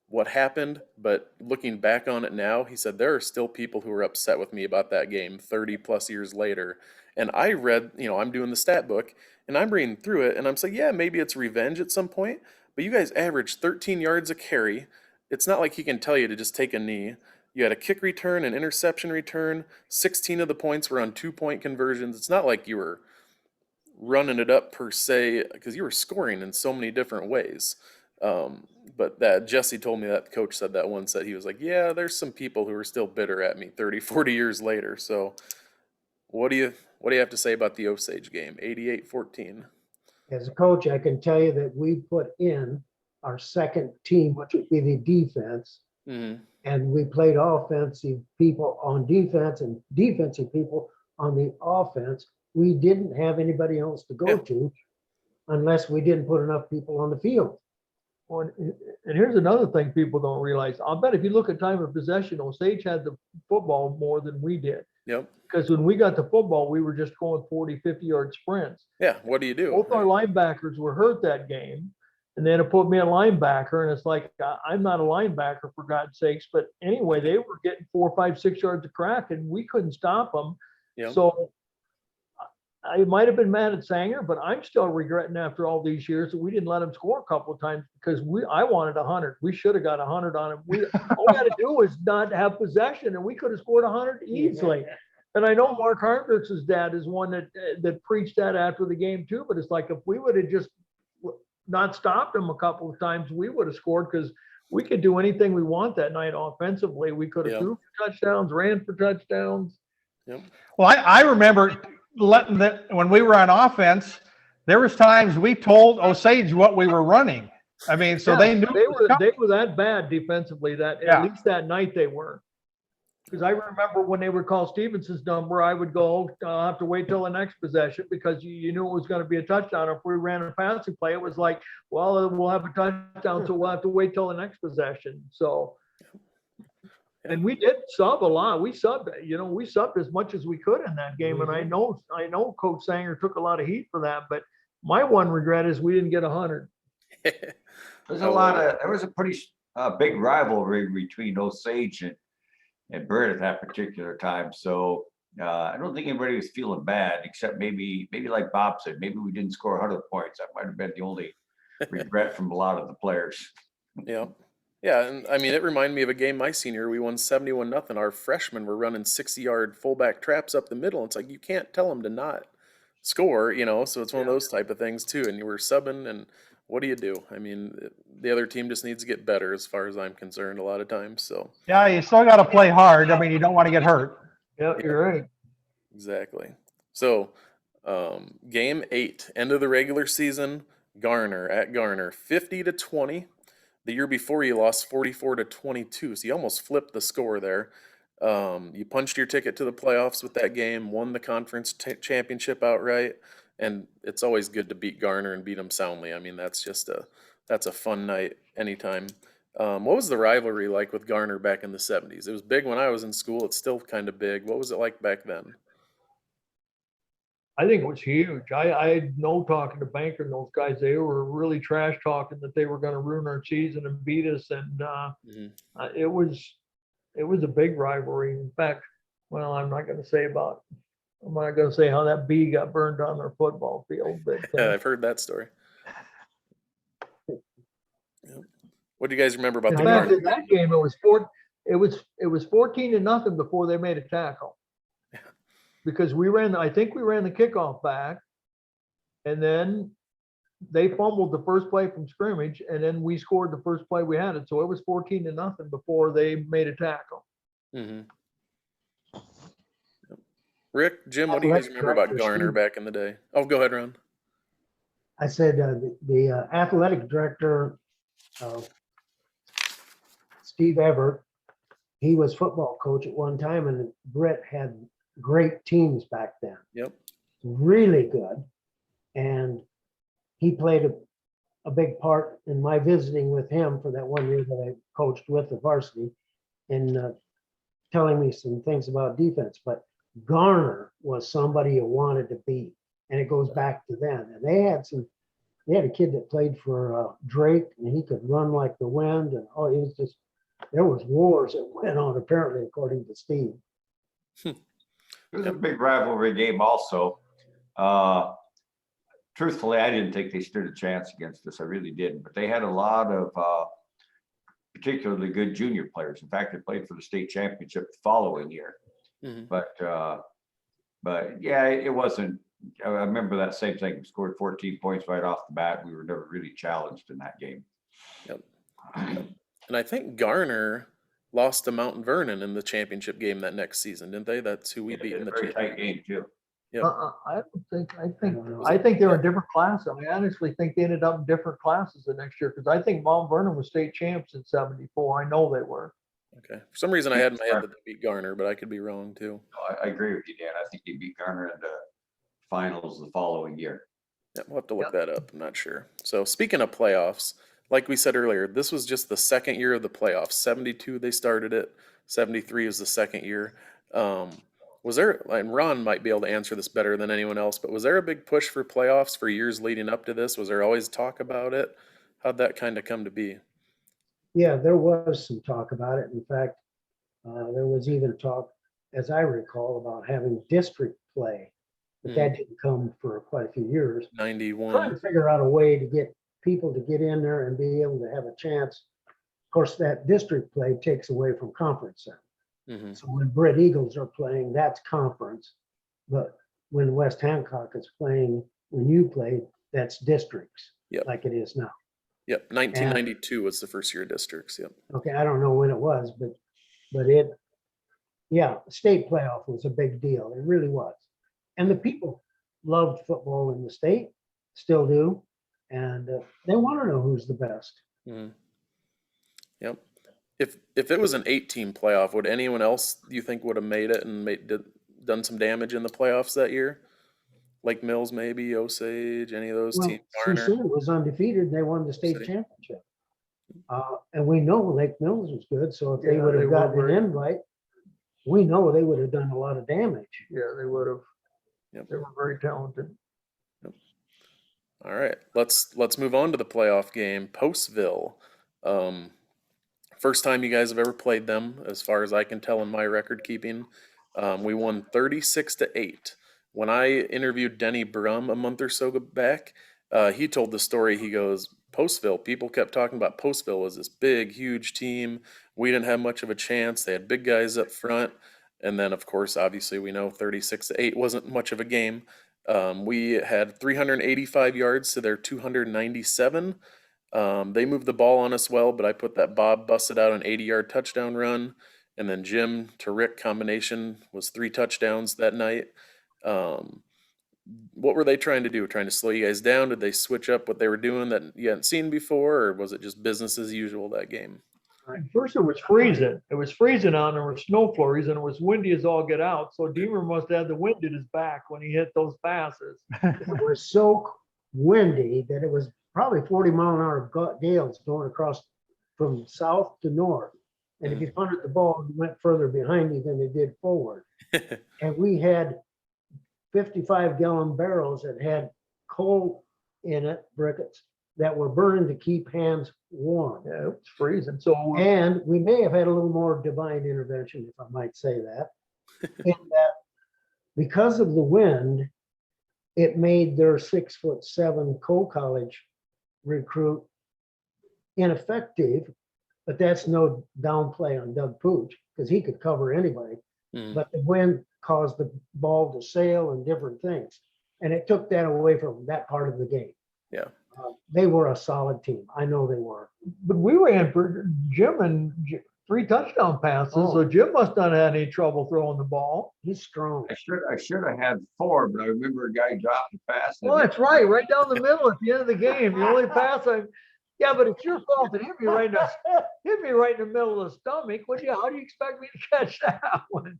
what happened, but looking back on it now, he said, there are still people who are upset with me about that game 30 plus years later. And I read, I'm doing the stat book and I'm reading through it and I'm saying, yeah, maybe it's revenge at some point, but you guys averaged 13 yards a carry. It's not like he can tell you to just take a knee. You had a kick return, an interception return. 16 of the points were on 2-point conversions. It's not like you were running it up per se, because you were scoring in so many different ways. But that Jesse told me that coach said that once, that he was like, yeah, there's some people who are still bitter at me 30, 40 years later. So what do you have to say about the Osage game, 88-14? As a coach, I can tell you that we put in our second team, which would be the defense, and we played offensive people on defense and defensive people on the offense. We didn't have anybody else to go to unless we didn't put enough people on the field. Well, and here's another thing people don't realize. I'll bet if you look at time of possession, Osage had the football more than we did. Yep. Because when we got the football, we were just going 40, 50-yard sprints. Yeah, what do you do? Both our linebackers were hurt that game. And then it put me a linebacker, and it's like, I'm not a linebacker, for God's sakes. But anyway, they were getting 4, 5, 6 yards of crack, and we couldn't stop them. Yep. So I might have been mad at Sanger, but I'm still regretting after all these years that we didn't let him score a couple of times, because I wanted 100. We should have got 100 on him. All we had to do was not have possession, and we could have scored 100 easily. And I know Mark Hartwick's dad is one that preached that after the game too. But it's like, if we would have just not stopped him a couple of times, we would have scored, because we could do anything we want that night offensively. We could have threw for touchdowns, ran for touchdowns. Yep. Well, I remember when we were on offense, there was times we told Osage what we were running. I mean, so they knew they were that bad defensively at least that night they were. Because I remember when they would call Stevenson's number, I would go, I'll have to wait till the next possession, because you knew it was going to be a touchdown. If we ran a passing play, it was like, well, we'll have a touchdown, so we'll have to wait till the next possession. So, and we did sub a lot. We subbed as much as we could in that game. And I know Coach Sanger took a lot of heat for that, but My one regret is we didn't get 100. There was a pretty big rivalry between Osage and Britt at that particular time. So I don't think anybody was feeling bad, except maybe like Bob said, maybe we didn't score 100 points. That might have been the only regret from a lot of the players. Yeah. Yeah, and I mean, it reminded me of a game my senior. We won 71-0. Our freshmen were running 60-yard fullback traps up the middle. It's like you can't tell them to not score, so it's one of those type of things too. And you were subbing, and what do you do? I mean, the other team just needs to get better, as far as I'm concerned, a lot of times. So Yeah, you still got to play hard. I mean, you don't want to get hurt. Yeah, you're right. exactly. So game 8, end of the regular season, Garner at Garner, 50-20. The year before, you lost 44-22, so you almost flipped the score there. You punched your ticket to the playoffs with that game, won the conference championship outright, and it's always good to beat Garner and beat them soundly. I mean, that's a fun night anytime. What was the rivalry like with Garner back in the 70s? It was big when I was in school. It's still kind of big. What was it like back then? I think it was huge. I know, talking to Banker and those guys, they were really trash talking that they were going to ruin our season and beat us. And it was a big rivalry. In fact, well, I'm not going to say how that bee got burned on their football field. But Yeah, I've heard that story. Yep. What do you guys remember about in the fact, Garner? in that game, it was 14-0 before they made a tackle. Because I think we ran the kickoff back, and then they fumbled the first play from scrimmage, and then we scored the first play we had it. So it was 14-0 before they made a tackle. Mm-hmm. Yep. Rick, Jim, what do you guys remember about Garner back in the day? Oh, go ahead, Ron. I said the athletic director, Steve Everett, he was football coach at one time, and Britt had great teams back then. Yep. Really good. And he played a big part in my visiting with him for that one year that I coached with the varsity, and telling me some things about defense. But Garner was somebody you wanted to beat, and it goes back to then. And they had a kid that played for Drake, and he could run like the wind. And there was wars that went on, apparently, according to Steve. It was a big rivalry game also. Truthfully, I didn't think they stood a chance against us. I really didn't. But they had a lot of particularly good junior players. In fact, they played for the state championship the following year. Mm-hmm. But yeah, it wasn't. I remember that same thing. We scored 14 points right off the bat. We were never really challenged in that game. Yep. And I think Garner lost to Mount Vernon in the championship game that next season, didn't they? That's who we beat in the very tight game too. Yep. I think they were in different classes. I honestly think they ended up in different classes the next year, because I think Mount Vernon was state champs in '74. I know they were. Okay. For some reason, I had in my head that they beat Garner, but I could be wrong too. I agree with you, Dan. I think they beat Garner in the finals the following year. Yeah, we'll have to look that up. I'm not sure. So speaking of playoffs, like we said earlier, this was just the second year of the playoffs. 72, they started it. 73 is the second year. Was there, and Ron might be able to answer this better than anyone else, but was there a big push for playoffs for years leading up to this? Was there always talk about it? How'd that kind of come to be? Yeah, there was some talk about it. In fact, there was even talk, as I recall, about having district play, but that didn't come for quite a few years. 91. Trying to figure out a way to get people to get in there and be able to have a chance. Of course, that district play takes away from conference then. Mm-hmm. So when Britt Eagles are playing, that's conference. But when West Hancock is playing, when you play, that's districts, like it is now. Yep, 1992 was the first year of districts, yep. Okay, I don't know when it was, but state playoff was a big deal. It really was. And the people loved football in the state, still do. And they want to know who's the best. Mm-hmm. Yep. If it was an 8-team playoff, would anyone else you think would have made it and done some damage in the playoffs that year? Lake Mills, maybe Osage, any of those teams? Sioux was undefeated. And they won the state championship. And we know Lake Mills was good. So if they would have gotten an invite, we know they would have done a lot of damage. Yeah, they would have. Yep. They were very talented. Yep. All right, let's move on to the playoff game, Postville. First time you guys have ever played them, as far as I can tell in my record keeping. We won 36-8. When I interviewed Denny Brumm a month or so back, he told the story. He goes, Postville, people kept talking about Postville was this big, huge team. We didn't have much of a chance. They had big guys up front. And then, of course, obviously, we know 36-8 wasn't much of a game. We had 385 yards to their 297. They moved the ball on us well, but I put that Bob busted out an 80-yard touchdown run, and then Jim to Rick combination was 3 touchdowns that night. What were they trying to do? Trying to slow you guys down? Did they switch up what they were doing that you hadn't seen before, or was it just business as usual that game? At first, it was freezing. It was freezing out, and there were snow flurries, and it was windy as all get out. So Diemer must have had the wind at his back when he hit those passes. It was so windy that it was probably 40-mile-an-hour gales going across from south to north. And if you punted the ball, it went further behind you than it did forward. And we had 55-gallon barrels that had coal in it, briquettes, that were burning to keep hands warm. Yeah, it was freezing. So And we may have had a little more divine intervention, if I might say that, in that because of the wind, it made their 6'7" co-college recruit ineffective, but that's no downplay on Doug Pooch because he could cover anybody. But the wind caused the ball to sail and different things. And it took that away from that part of the game. Yeah. They were a solid team. I know they were. but we ran for Jim and 3 touchdown passes. Oh. So Jim must not have had any trouble throwing the ball. He's strong. I should have had 4, but I remember a guy dropped the pass. Well, that's right. Right down the middle at the end of the game. The only pass yeah, but it's your fault. It hit me right in the middle of the stomach. How do you expect me to catch that one?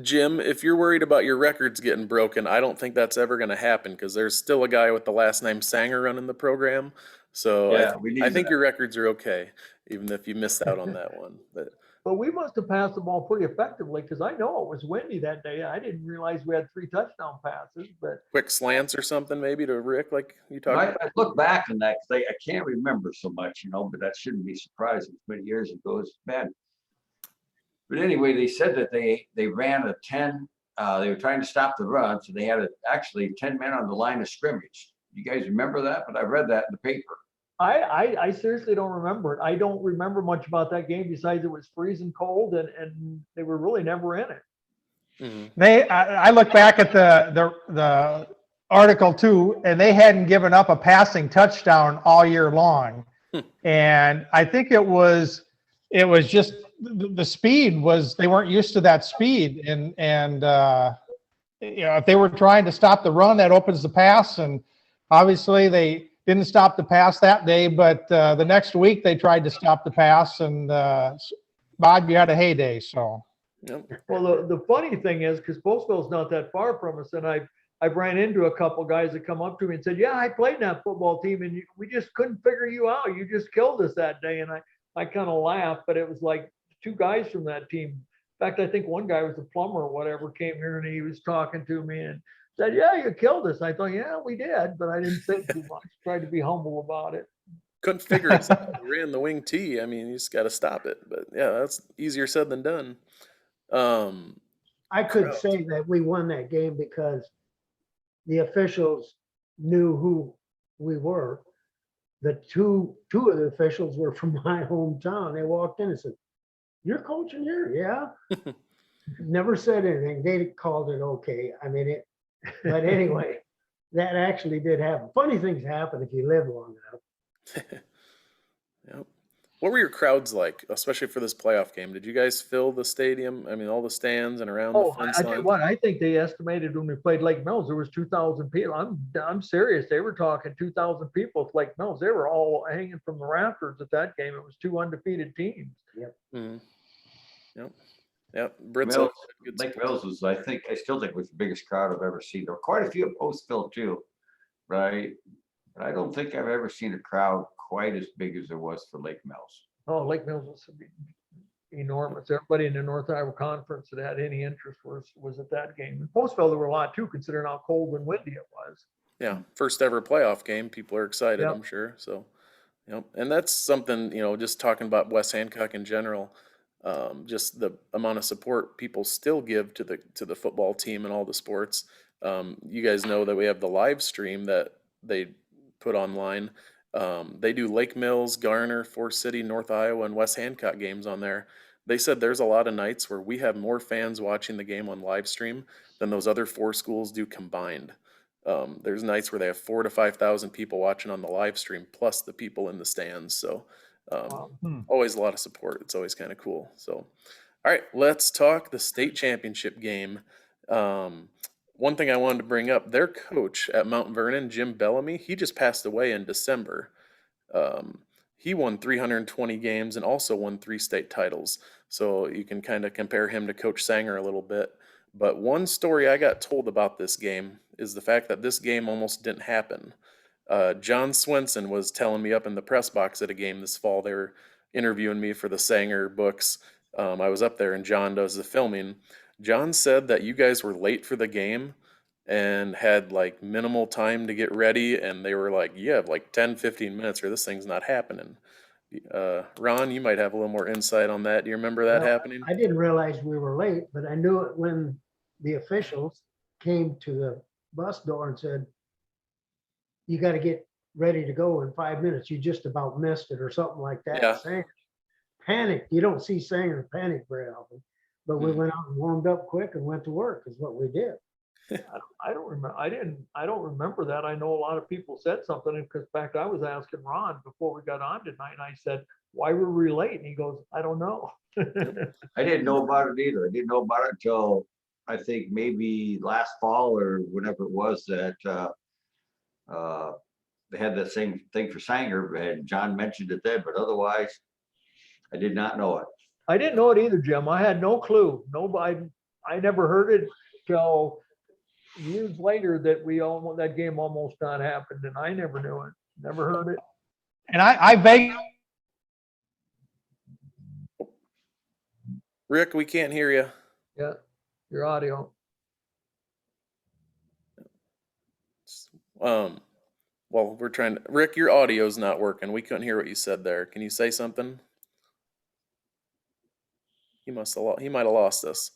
Jim, if you're worried about your records getting broken, I don't think that's ever going to happen because there's still a guy with the last name Sanger running the program. So Yeah, we need I think that. your records are okay, even if you missed out on that one. But we must have passed the ball pretty effectively because I know it was windy that day. I didn't realize we had 3 touchdown passes, but Quick slants or something maybe to Rick, like you talked about. I look back on that because I can't remember so much, but that shouldn't be surprising. It's many years ago, it's bad. But anyway, they said that they ran a 10. They were trying to stop the run, so they had actually 10 men on the line of scrimmage. You guys remember that? But I read that in the paper. I seriously don't remember it. I don't remember much about that game besides it was freezing cold and they were really never in it. I look back at the article too, and they hadn't given up a passing touchdown all year long. And I think it was just the speed was, they weren't used to that speed. And if they were trying to stop the run, that opens the pass. And obviously they didn't stop the pass that day, but the next week they tried to stop the pass, and Bob, you had a heyday. So, Yep. Well, the funny thing is, because Postville's not that far from us, and I've ran into a couple guys that come up to me and said, "Yeah, I played in that football team, and we just couldn't figure you out. You just killed us that day." And I kind of laughed, but it was like 2 guys from that team. In fact, I think one guy was a plumber or whatever, came here and he was talking to me and said, "Yeah, you killed us." I thought, "Yeah, we did," but I didn't say too much. Tried to be humble about it. Couldn't figure it out. You ran the wing T. I mean, you just got to stop it. But yeah, that's easier said than done. I could say that we won that game because the officials knew who we were. The two of the officials were from my hometown. They walked in and said, "You're coaching here?" "Yeah." Never said anything. They called it okay. I mean, but anyway, that actually did happen. Funny things happen if you live long enough. Yep. What were your crowds like, especially for this playoff game? Did you guys fill the stadium? I mean, all the stands and around the Oh, fence I tell you line? what, I think they estimated when we played Lake Mills, there was 2,000 people. I'm serious. They were talking 2,000 people at Lake Mills. They were all hanging from the rafters at that game. It was 2 undefeated teams. Mhm. Yep. Britt's Mills, a good Lake support. Mills was, I still think was the biggest crowd I've ever seen. There were quite a few at Postville too, right? But I don't think I've ever seen a crowd quite as big as there was for Lake Mills. Oh, Lake Mills was enormous. Everybody in the North Iowa Conference that had any interest was at that game. In Postville, there were a lot too, considering how cold and windy it was. Yeah, first ever playoff game. People are excited, Yep. I'm sure. So, and that's something, just talking about West Hancock in general, just the amount of support people still give to the football team and all the sports. You guys know that we have the live stream that they put online. They do Lake Mills, Garner, Forest City, North Iowa, and West Hancock games on there. They said there's a lot of nights where we have more fans watching the game on live stream than those other 4 schools do combined. There's nights where they have 4 to 5,000 people watching on the live stream, plus the people in the stands. So Wow. always a lot of support. It's always kind of cool. So, all right, let's talk the state championship game. One thing I wanted to bring up, their coach at Mount Vernon, Jim Bellamy, he just passed away in December. He won 320 games and also won 3 state titles. So you can kind of compare him to Coach Sanger a little bit. But one story I got told about this game is the fact that this game almost didn't happen. John Swenson was telling me up in the press box at a game this fall. They were interviewing me for the Sanger books. I was up there and John does the filming. John said that you guys were late for the game and had like minimal time to get ready, and they were like, you have like 10, 15 minutes or this thing's not happening. Ron, you might have a little more insight on that. Do you remember that Well, happening? I didn't realize we were late, but I knew it when the officials came to the bus door and said, you got to get ready to go in 5 minutes. You just about missed it or something like that. Yeah. Sanger panicked. You don't see Sanger panic very often, but we went out and warmed up quick and went to work is what we did. I don't remember. I don't remember that. I know a lot of people said something because, in fact, I was asking Ron before we got on tonight, and I said, "Why were we late?" And he goes, "I don't know." I didn't know about it either. I didn't know about it until I think maybe last fall or whenever it was that they had that same thing for Sanger, and John mentioned it then, but otherwise I did not know it. I didn't know it either, Jim. I had no clue. Nobody. I never heard it till years later that game almost not happened, and I never knew it. Never heard it. And I beg, Rick, we can't hear you. Yeah, your audio. Well, we're trying to, Rick, your audio's not working. We couldn't hear what you said there. Can you say something? He might have lost us.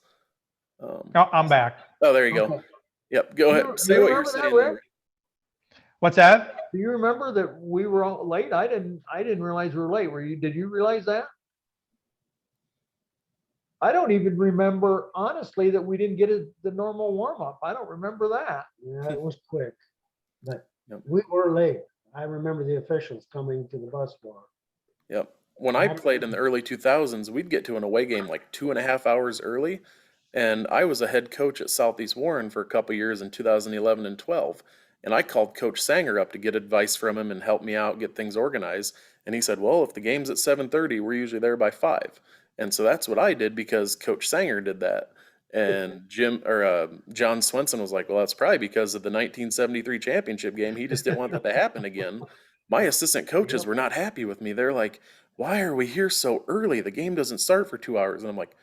oh, I'm back. Oh, there you go. Okay. Yep, go Do ahead. you Say what you're remember that, saying. Rick? there. What's that? Do you remember that we were all late? I didn't realize we were late. Did you realize that? I don't even remember, honestly, that we didn't get the normal warm up. I don't remember that. Yeah, it was quick, but Yep. we were late. I remember the officials coming to the bus bar. Yep. When I played in the early 2000s, we'd get to an away game like 2.5 hours early. And I was a head coach at Southeast Warren for a couple years in 2011 and 12. And I called Coach Sanger up to get advice from him and help me out, get things organized. And he said, well, if the game's at 7:30, we're usually there by 5. And so that's what I did because Coach Sanger did that. And John Swenson was like, well, that's probably because of the 1973 championship game. He just didn't want that to happen again. My assistant coaches were not happy with me. They're like, why are we here so early? The game doesn't start for 2 hours. And I'm like,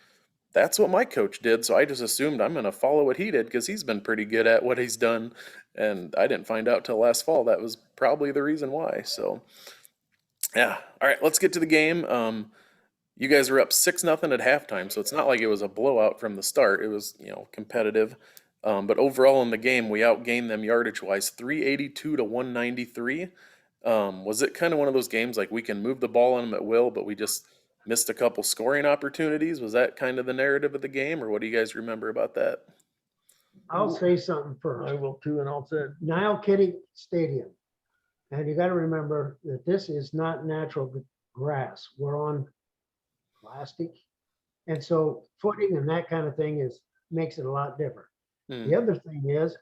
that's what my coach did. So I just assumed I'm going to follow what he did because he's been pretty good at what he's done. And I didn't find out till last fall. That was probably the reason why. So, yeah. All right, let's get to the game. You guys were up 6-0 at halftime, so it's not like it was a blowout from the start. It was, competitive. But overall in the game, we outgained them yardage-wise, 382 to 193. Was it kind of one of those games like we can move the ball on them at will, but we just missed a couple scoring opportunities? Was that kind of the narrative of the game, or what do you guys remember about that? I'll say something I first. will too, and I'll say, Nile Kitty Stadium. And you got to remember that this is not natural grass. We're on plastic. And so footing and that kind of thing makes it a lot different. The other thing is,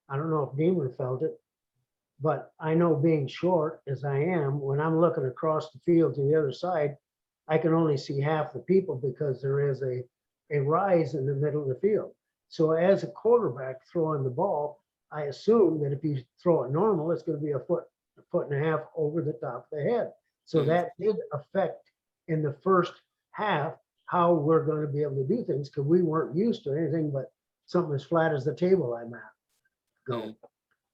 I don't know if Diemer felt it, but I know being short as I am, when I'm looking across the field to the other side, I can only see half the people because there is a rise in the middle of the field. So as a quarterback throwing the ball, I assume that if you throw it normal, it's going to be a foot and a half over the top of the head. So that did affect in the first half how we're going to be able to do things because we weren't used to anything but something as flat as the table I'm at. Go.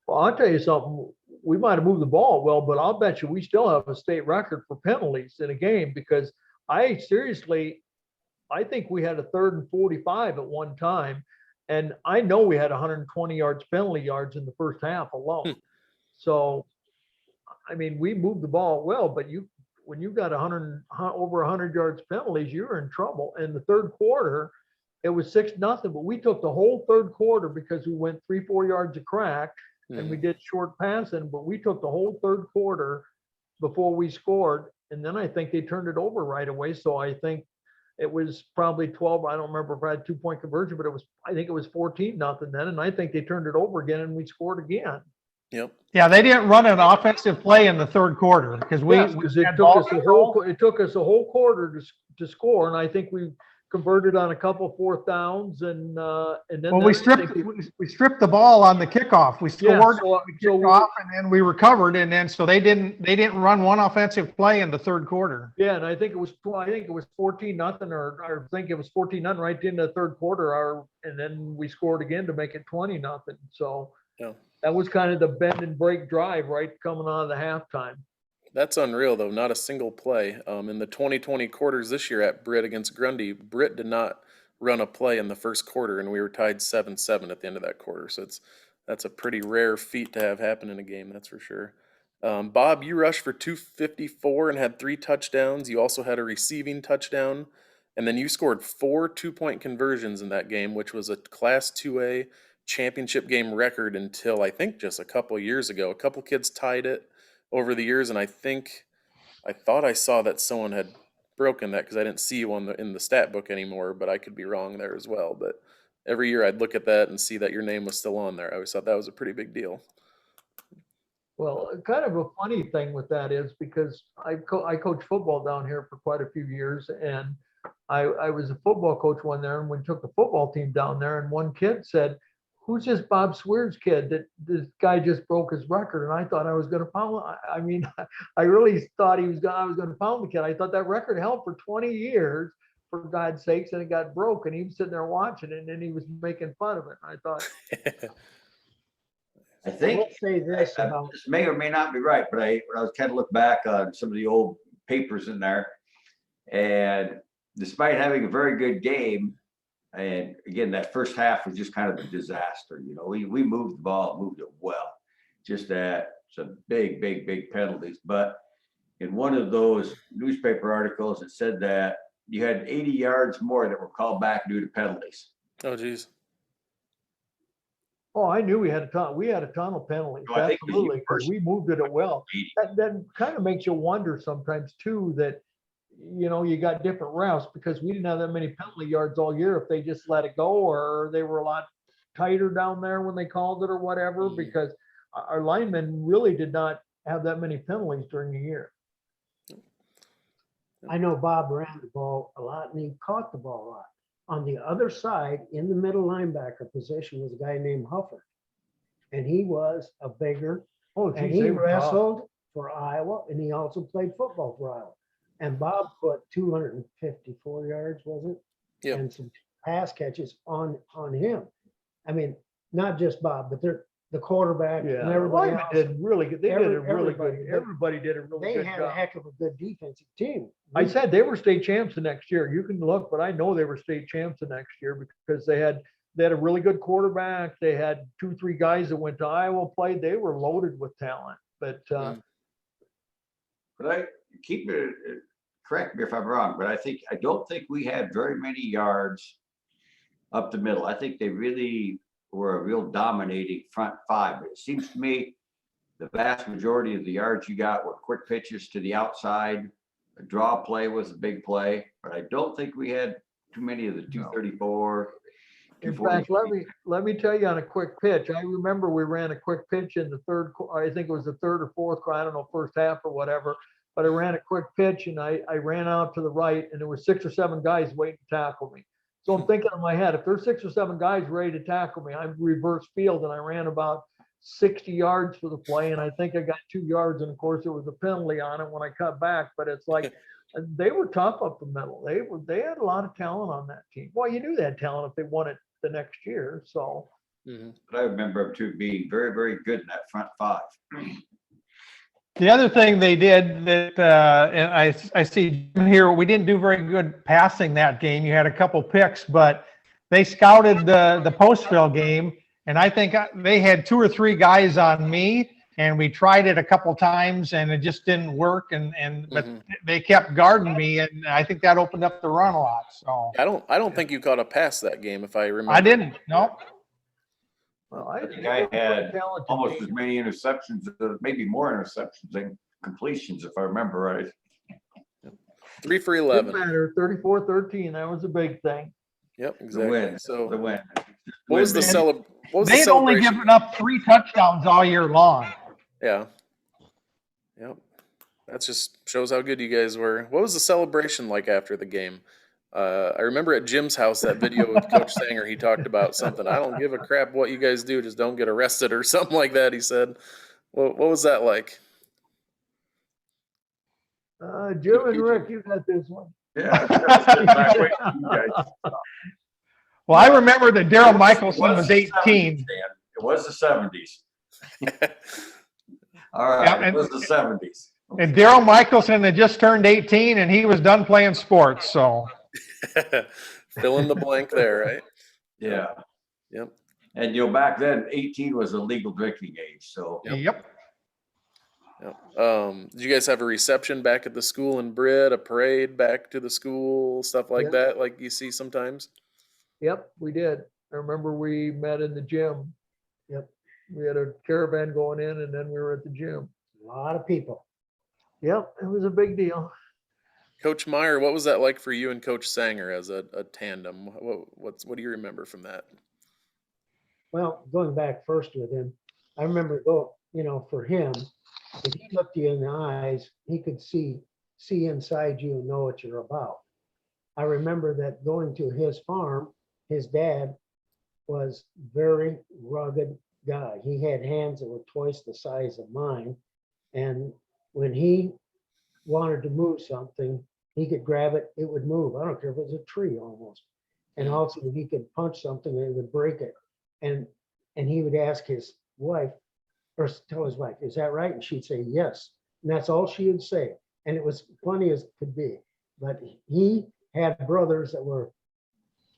Well, I'll tell you something. We might have moved the ball well, but I'll bet you we still have a state record for penalties in a game because I think we had a 3rd and 45 at one time. And I know we had 120 yards penalty yards in the first half alone. So, I mean, we moved the ball well, but when you got over 100 yards penalties, you're in trouble. In the third quarter, it was 6-0, but we took the whole third quarter because we went 3-4 yards a crack and we did short passing, but we took the whole third quarter before we scored. And then I think they turned it over right away. So I think it was probably 12. I don't remember if I had 2-point conversion, but I think it was 14-0 then. And I think they turned it over again and we scored again. Yep. Yeah, they didn't run an offensive play in the third quarter because it took us a whole quarter to score. And I think we converted on a couple 4th downs and then we stripped the ball on the kickoff. We scored off and then we recovered, and then so they didn't run one offensive play in the third quarter. Yeah, and I think it was 14-0 or I think it was 14-0 right in the third quarter. And then we scored again to make it 20-0. So that was kind of the bend and break drive right coming out of the halftime. That's unreal, though. Not a single play. In the 2020 quarters this year at Britt against Grundy, Britt did not run a play in the first quarter, and we were tied 7-7 at the end of that quarter. So that's a pretty rare feat to have happen in a game, that's for sure. Bob, you rushed for 254 and had 3 touchdowns. You also had a receiving touchdown, and then you scored 4 2-point conversions in that game, which was a Class 2A championship game record until I think just a couple years ago. A couple kids tied it over the years, and I thought I saw that someone had broken that because I didn't see you in the stat book anymore, but I could be wrong there as well. But every year I'd look at that and see that your name was still on there. I always thought that was a pretty big deal. Well, kind of a funny thing with that is because I coached football down here for quite a few years, and I was a football coach one there, and we took the football team down there, and one kid said, "Who's this Bob Sweers kid that this guy just broke his record?" And I thought I was going to pound. I mean, I really thought I was going to pound the kid. I thought that record held for 20 years, for God's sakes, and it got broken. He was sitting there watching it, and then he was making fun of it. I thought, I think Let's say this about this may or may not be right, but when I was kind of look back on some of the old papers in there, and despite having a very good game, and again, that first half was just kind of a disaster. You know, we moved the ball, moved it well, just at some big penalties. But in one of those newspaper articles, it said that you had 80 yards more that were called back due to penalties. Oh, geez. oh, I knew we had a ton. We had a ton of penalties, No, I think it was absolutely, because we moved it well. 80. That kind of makes you wonder sometimes too that, you know, you got different routes because we didn't have that many penalty yards all year if they just let it go, or they were a lot tighter down there when they called it or whatever, because our linemen really did not have that many penalties during the year. I know Bob ran the ball a lot and he caught the ball a lot. On the other side, in the middle linebacker position, was a guy named Huffer. And he was a bigger, Oh, and geez, he they were tough. wrestled for Iowa, and he also played football for Iowa. And Bob put 254 yards, was it? Yep. And some pass catches on him. I mean, not just Bob, but the quarterback and Yeah, everybody linemen else. did really good. They did a really Everybody, good. but Everybody did a really They good had a job. heck of a good defensive team. I said they were state champs the next year. You can look, but I know they were state champs the next year because they had a really good quarterback. They had 2-3 guys that went to Iowa played. They were loaded with talent. But But I keep it, correct me if I'm wrong, but I don't think we had very many yards up the middle. I think they really were a real dominating front five. But it seems to me the vast majority of the yards you got were quick pitches to the outside. A draw play was a big play, but I don't think we had too many of the 234. in fact, let me tell you on a quick pitch. I remember we ran a quick pitch in the third. I think it was the third or fourth. I don't know, first half or whatever. But I ran a quick pitch and I ran out to the right, and there were 6 or 7 guys waiting to tackle me. So I'm thinking in my head, if there's 6 or 7 guys ready to tackle me, I'm reverse field, and I ran about 60 yards for the play, and I think I got 2 yards, and of course there was a penalty on it when I cut back. But it's like they were tough up the middle. They had a lot of talent on that team. Well, you knew they had talent if they won it the next year. So Mhm. But I remember them two being very, very good in that front five. The other thing they did that, and I see here, we didn't do very good passing that game. You had a couple picks, but they scouted the Postville game, and I think they had 2 or 3 guys on me, and we tried it a couple times, and it just didn't work. But Mhm. they kept guarding me, and I think that opened up the run a lot. So I don't think you caught a pass that game, if I remember. I didn't. No. Well, I think I had talented almost team. as many interceptions, maybe more interceptions than completions, if I remember right. 3 for Didn't 11. matter, 34-13, that was a big thing. Yep, The exactly. win, the So win. what was the And what was the They had only celebration? given up 3 touchdowns all year long. Yeah. Yep. That just shows how good you guys were. What was the celebration like after the game? I remember at Jim's house that video with Coach Sanger. He talked about something. I don't give a crap what you guys do, just don't get arrested or something like that. He said. What was that like? Jim and Rick, you got this one. Yeah. I was sitting back waiting for you guys. Well, I remember that Daryl Michelson was the 70s, 18. Dan. It was the 70s. All Yeah, right, it was the 70s. And Daryl Michelson had just turned 18 and he was done playing sports. So Fill in the blank there, right? Yeah. Yep. And back then, 18 was a legal drinking age, so. yep. Yep. Did you guys have a reception back at the school in Britt, a parade back to the school, stuff like Yeah. that, like you see sometimes? Yep, we did. I remember we met in the gym. Yep. We had a caravan going in and then we were at the gym. A lot of people. Yep, it was a big deal. Coach Meyer, what was that like for you and Coach Sanger as a tandem? What do you remember from that? Well, going back first with him, I remember for him, if he looked you in the eyes, he could see inside you and know what you're about. I remember that going to his farm, his dad was very rugged guy. He had hands that were twice the size of mine. And when he wanted to move something, he could grab it, it would move. I don't care if it was a tree almost. And also he could punch something and it would break it. And he would ask his wife, or tell his wife, is that right? And she'd say, yes. And that's all she would say. And it was funny as could be. But he had brothers that were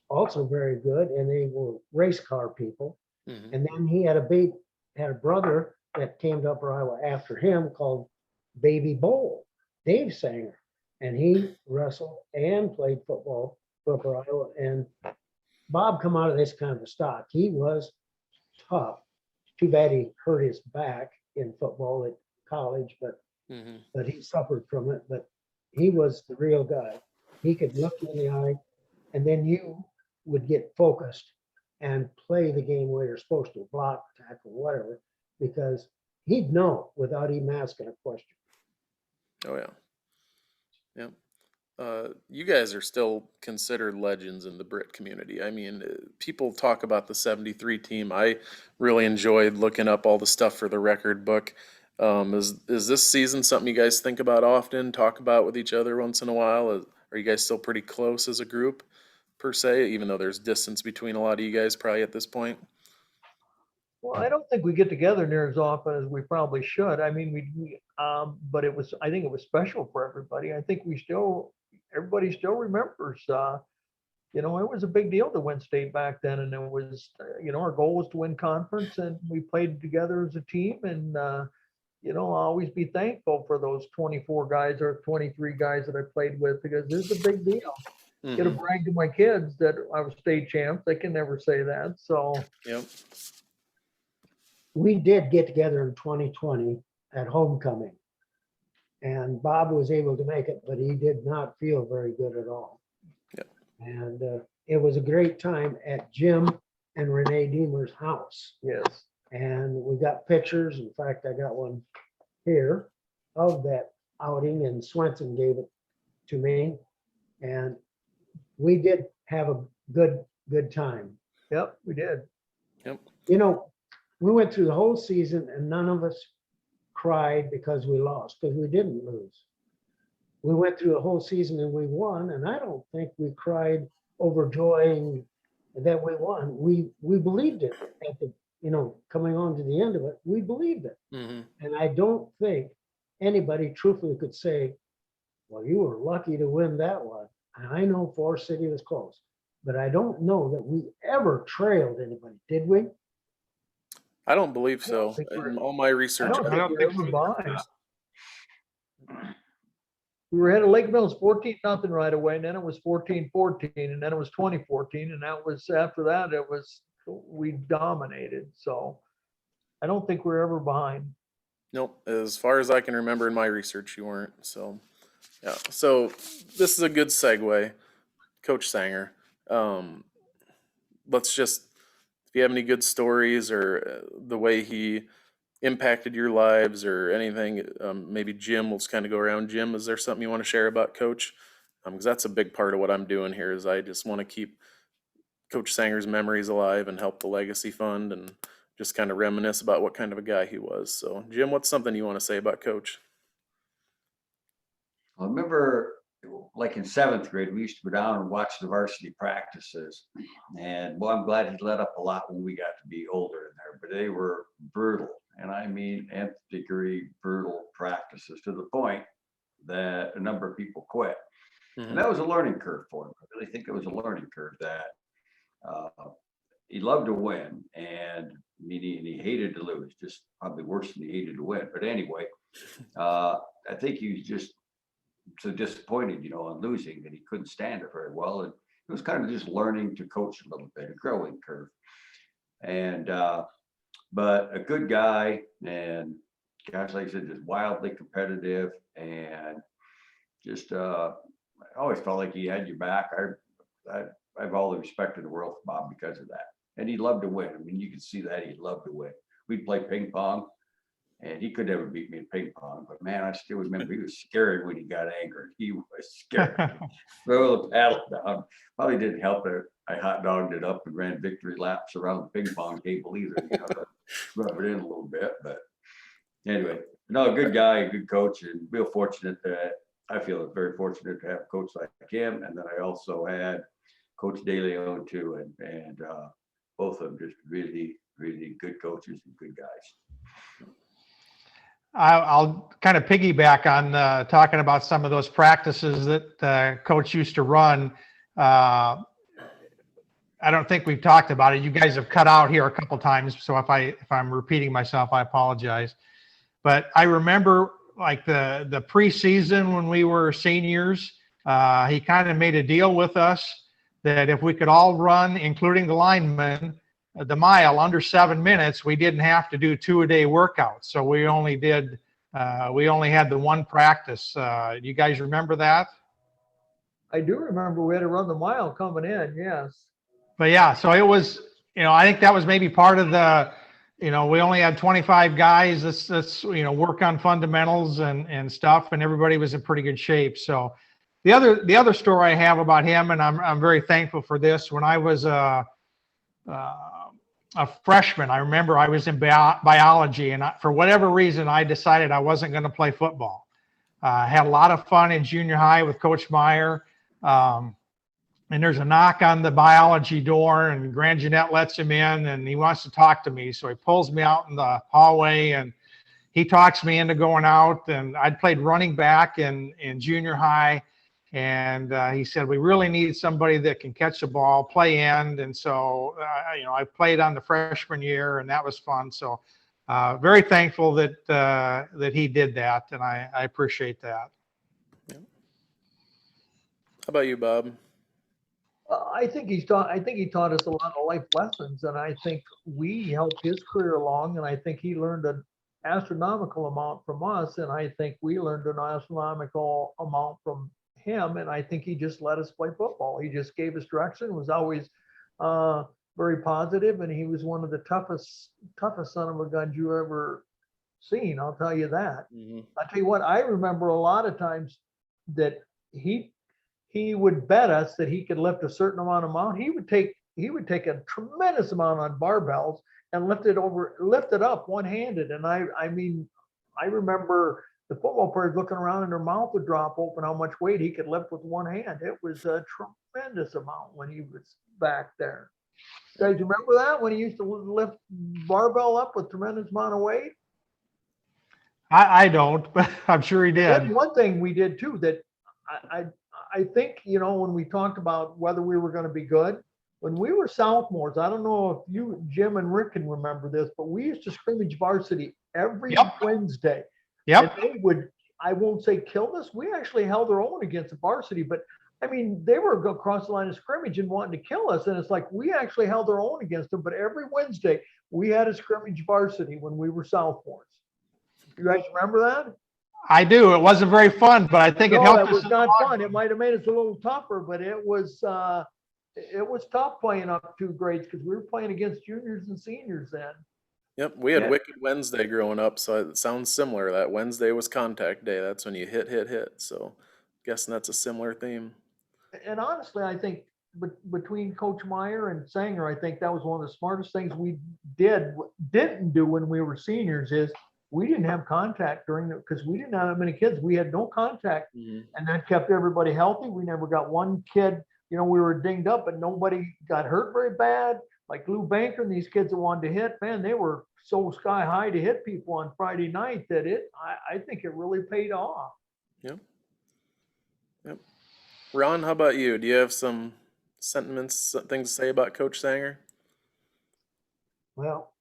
also very good, and they were race car people. Mhm. And then he had a brother that came to Upper Iowa after him called Baby Bowl, Dave Sanger. And he wrestled and played football for Upper Iowa. And Bob come out of this kind of a stock. He was tough. Too bad he hurt his back in football at college, Mhm. but he suffered from it. But he was the real guy. He could look you in the eye, and then you would get focused and play the game where you're supposed to, block, tackle, whatever, because he'd know without even asking a question. Oh yeah. Yep. You guys are still considered legends in the Brit community. I mean, people talk about the 73 team. I really enjoyed looking up all the stuff for the record book. Is this season something you guys think about often, talk about with each other once in a while? Are you guys still pretty close as a group, per se, even though there's distance between a lot of you guys probably at this point? Well, I don't think we get together near as often as we probably should. I mean, but I think it was special for everybody. I think everybody still remembers, it was a big deal to win state back then. And it was, our goal was to win conference and we played together as a team. And, I'll always be thankful for those 24 guys or 23 guys that I played with, because this is a big deal. Could have Mhm. bragged to my kids that I was state champ. They can never say that. So, Yep. We did get together in 2020 at homecoming. And Bob was able to make it, but he did not feel very good at all. Yep. And it was a great time at Jim and Renee Diemer's house. yes. And we got pictures. In fact, I got one here of that outing, and Swenson gave it to me. And we did have a good time. Yep, we did. We went through the whole season and none of us cried because we lost, because we didn't lose. We went through the whole season and we won, and I don't think we cried overjoying and then we won. We believed it at the, coming on to the end of it, we believed it. Mhm. And I don't think anybody truthfully could say, well, you were lucky to win that one. And I know Forest City was close, but I don't know that we ever trailed anybody, did we? I don't believe I don't so. think we're- In all my I research, don't I think don't we're think ever so. behind. We were ahead of Lake Mills 14-0 right away, and then it was 14-14, and then it was 20-14, and that was, after that, we dominated. So I don't think we're ever behind. nope. As far as I can remember in my research, you weren't. So, yeah. So this is a good segue, Coach Sanger. Let's just, if you have any good stories or the way he impacted your lives or anything, maybe Jim, let's kind of go around. Jim, is there something you want to share about Coach? Because that's a big part of what I'm doing here is I just want to keep Coach Sanger's memories alive and help the Legacy Fund and just kind of reminisce about what kind of a guy he was. So, Jim, what's something you want to say about Coach? I remember, like in 7th grade, we used to go down and watch the varsity practices. And well, I'm glad he let up a lot when we got to be older in there, but they were brutal. And I mean, nth degree brutal practices to the point that a number of people quit. And that was a learning curve for him. I really think it was a learning curve that he loved to win, and he hated to lose, just probably worse than he hated to win. But anyway, I think he was just so disappointed, on losing that he couldn't stand it very well. And it was kind of just learning to coach a little bit, a growing curve. And but a good guy, and gosh, like I said, just wildly competitive, and just I always felt like he had your back. I have all the respect in the world for Bob because of that. And he loved to win. I mean, you could see that he loved to win. We'd play ping pong, and he could never beat me in ping pong. But man, I still remember he was scary when he got angry. He was scary. Throw the paddle down. Probably didn't help that I hot dogged it up and ran victory laps around the ping pong table either. To rub it in a little bit. But anyway, no, good guy, good coach, and real fortunate that I feel very fortunate to have a coach like him. And then I also had Coach DeLeon too, and both of them just really, really good coaches and good guys. I'll kind of piggyback on talking about some of those practices that Coach used to run. I don't think we've talked about it. You guys have cut out here a couple times, so if I'm repeating myself, I apologize. But I remember like the preseason when we were seniors, he kind of made a deal with us that if we could all run, including the linemen, the mile under 7 minutes, we didn't have to do 2-a-day workouts. So we only had the one practice. You guys remember that? I do remember we had to run the mile coming in, yes. But yeah, so it was, I think that was maybe part of the, we only had 25 guys. Let's work on fundamentals and stuff, and everybody was in pretty good shape. So the other story I have about him, and I'm very thankful for this. When I was a freshman, I remember I was in biology, and for whatever reason, I decided I wasn't going to play football. I had a lot of fun in junior high with Coach Meyer. And there's a knock on the biology door, and Grand Jeanette lets him in, and he wants to talk to me. So he pulls me out in the hallway, and he talks me into going out. And I'd played running back in junior high. And he said, we really need somebody that can catch the ball, play end. And so, I played on the freshman year, and that was fun. So very thankful that he did that. And I appreciate that. Yeah. How about you, Bob? I think he taught us a lot of life lessons, and I think we helped his career along, and I think he learned an astronomical amount from us, and I think we learned an astronomical amount from him, and I think he just let us play football. He just gave us direction, was always very positive, and he was one of the toughest son of a gun you ever seen. I'll tell you that. Mm-hmm. I'll tell you what, I remember a lot of times that he would bet us that he could lift a certain amount. He would take a tremendous amount on barbells and lift it up one-handed. And I mean, I remember the football players looking around and their mouth would drop open how much weight he could lift with one hand. It was a tremendous amount when he was back there. You guys remember that when he used to lift barbell up with tremendous amount of weight? I don't, but I'm sure he That's did. one thing we did too, that I think, when we talked about whether we were going to be good, when we were sophomores, I don't know if you, Jim and Rick, can remember this, but we used to scrimmage varsity every Yep. Wednesday. Yep. And they would, I won't say kill us. We actually held our own against the varsity, but I mean, they were going across the line of scrimmage and wanting to kill us. And it's like, we actually held our own against them. But every Wednesday we had a scrimmage varsity when we were sophomores. You guys remember that? I do. It wasn't very fun, but I think it No, helped it us. was not fun. It might have made us a little tougher, but it was tough playing up 2 grades because we were playing against juniors and seniors then. Yep, we had Yeah. Wicked Wednesday growing up, so it sounds similar. That Wednesday was contact day. That's when you hit. So guessing that's a similar theme. And honestly, I think between Coach Meyer and Sanger, I think that was one of the smartest things we didn't do when we were seniors is we didn't have contact because we didn't have that many kids. We had no contact, Mhm. and that kept everybody healthy. We never got one kid, we were dinged up, but nobody got hurt very bad. Like Lou Banker and these kids that wanted to hit, man, they were so sky high to hit people on Friday night that I think it really paid off. Yep. Ron, how about you? Do you have some sentiments, things to say about Coach Sanger? Well,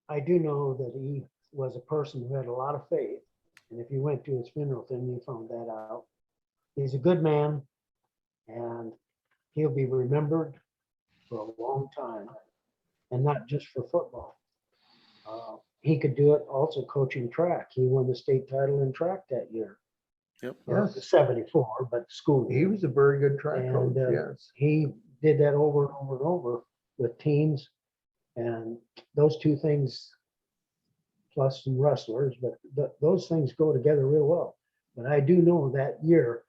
I do know that he was a person who had a lot of faith. And if you went to his funeral thing, you found that out. He's a good man and he'll be remembered for a long time, and not just for football. He could do it also coaching track. He won the state title in track that year. Yep. Yes. 74, but school. He was a very good track coach. And Yes. he did that over and over and over with teams, and those two things, plus some wrestlers, but those things go together real well. But I do know that year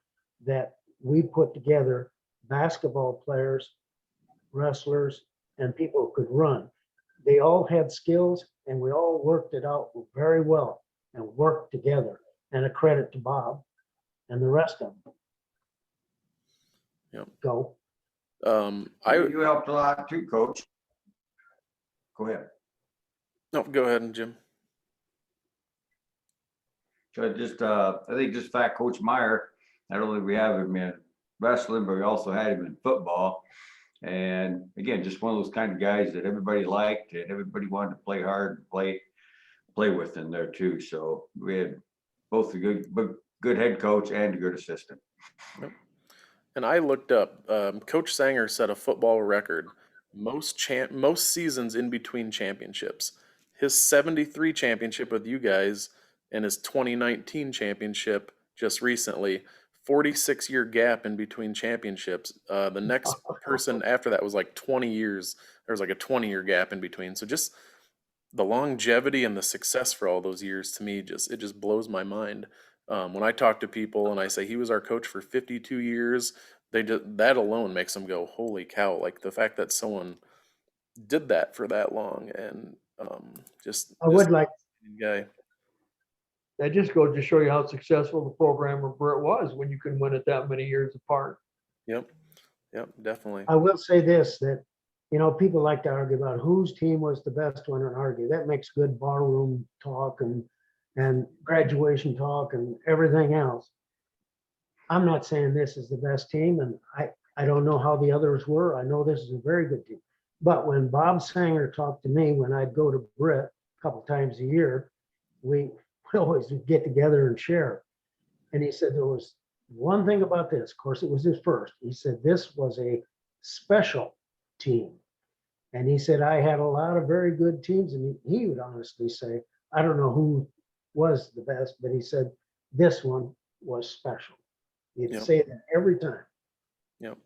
that we put together basketball players, wrestlers, and people who could run. They all had skills, and we all worked it out very well and worked together. And a credit to Bob and the rest of them. Yep. Go. You helped a lot too, Coach. Go ahead. No, go ahead, Jim. So I think just fact, Coach Meyer, not only we have him in wrestling, but we also had him in football. And again, just one of those kind of guys that everybody liked and everybody wanted to play hard and play with in there too. So we had both a good head coach and a good assistant. Yep. And I looked up, Coach Sanger set a football record, most seasons in between championships. His 73 championship with you guys and his 2019 championship just recently, 46-year gap in between championships. The next person after that was like 20 years. There was like a 20-year gap in between. So just the longevity and the success for all those years, to me, it just blows my mind. When I talk to people and I say he was our coach for 52 years, that alone makes them go, holy cow. Like the fact that someone did that for that long, and I would like, guy. That just goes to show you how successful the program of Britt was when you can win it that many years apart. Yep, definitely. I will say this, that, people like to argue about whose team was the best one and argue. That makes good barroom talk and graduation talk and everything else. I'm not saying this is the best team, and I don't know how the others were. I know this is a very good team. But when Bob Sanger talked to me, when I'd go to Britt a couple times a year, we always get together and share. And he said there was one thing about this. Of course, it was his first. He said this was a special team. And he said, I had a lot of very good teams. And he would honestly say, I don't know who was the best, but he said, this one was special. He'd say that every time. Yep.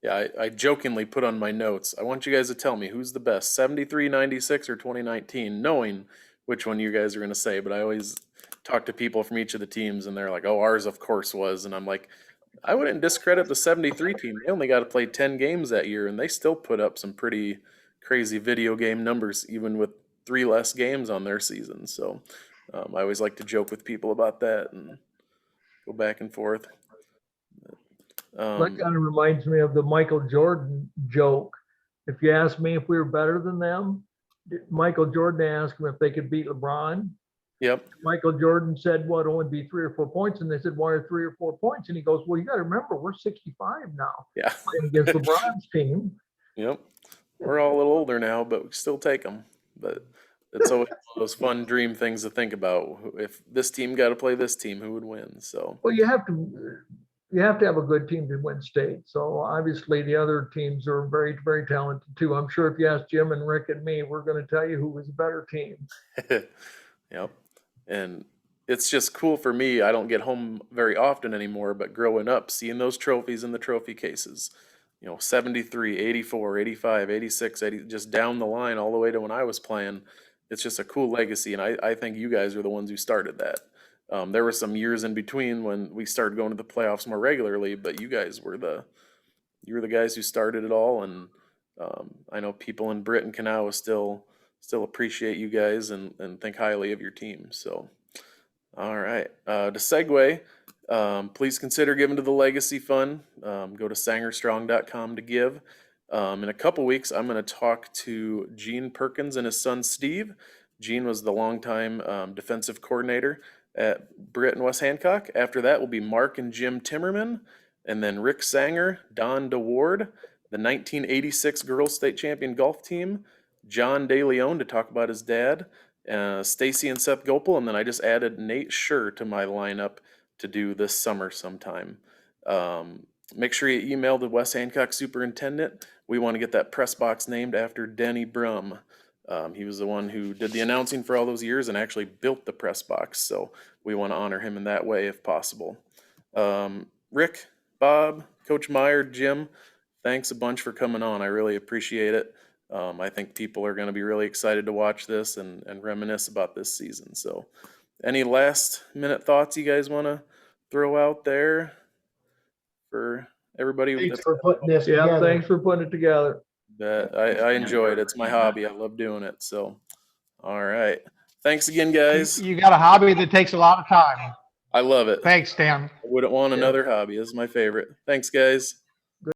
Yeah, I jokingly put on my notes, I want you guys to tell me who's the best, 73, 96, or 2019, knowing which one you guys are going to say. But I always talk to people from each of the teams, and they're like, oh, ours, of course, was. And I'm like, I wouldn't discredit the 73 team. They only got to play 10 games that year, and they still put up some pretty crazy video game numbers, even with 3 less games on their season. So I always like to joke with people about that and go back and forth. That kind of reminds me of the Michael Jordan joke If you ask me if we were better than them, Michael Jordan asked him if they could beat LeBron. Yep. Michael Jordan said, "What, only be 3 or 4 points?" And they said, "Why are 3 or 4 points?" And he goes, "Well, you got to remember, we're 65 now Yeah. playing against LeBron's team." Yep. We're all a little older now, but we still take them. But it's always one of those fun dream things to think about. If this team got to play this team, who would win? So Well, you have to have a good team to win state. So obviously the other teams are very, very talented too. I'm sure if you ask Jim and Rick and me, we're going to tell you who was a better team. yep. And it's just cool for me. I don't get home very often anymore, but growing up, seeing those trophies in the trophy cases, 73, 84, 85, 86, 80, just down the line all the way to when I was playing. It's just a cool legacy. And I think you guys are the ones who started that. There were some years in between when we started going to the playoffs more regularly, but you were the guys who started it all. And I know people in Britt and Kanawha still appreciate you guys and think highly of your team. So, all right. To segue, please consider giving to the Legacy Fund. Go to sangerstrong.com to give. In a couple weeks, I'm going to talk to Gene Perkins and his son Steve. Gene was the longtime defensive coordinator at Britt and West Hancock. After that will be Mark and Jim Timmerman, and then Rick Sanger, Don DeWard, the 1986 girls state champion golf team, John DeLeon to talk about his dad, Stacy and Seth Gopel, and then I just added Nate Schur to my lineup to do this summer sometime. Make sure you email the West Hancock superintendent. We want to get that press box named after Denny Brumm. He was the one who did the announcing for all those years and actually built the press box. So we want to honor him in that way if possible. Rick, Bob, Coach Meyer, Jim, thanks a bunch for coming on. I really appreciate it. I think people are going to be really excited to watch this and reminisce about this season. So any last minute thoughts you guys want to throw out there for everybody? Thanks for putting this Yeah, together. thanks for putting it together. I enjoy it. It's my hobby. I love doing it. So, all right. Thanks again, guys. You got a hobby that takes a lot of time. I love it. Thanks, Dan. I wouldn't want another hobby. This is my favorite. Thanks, guys.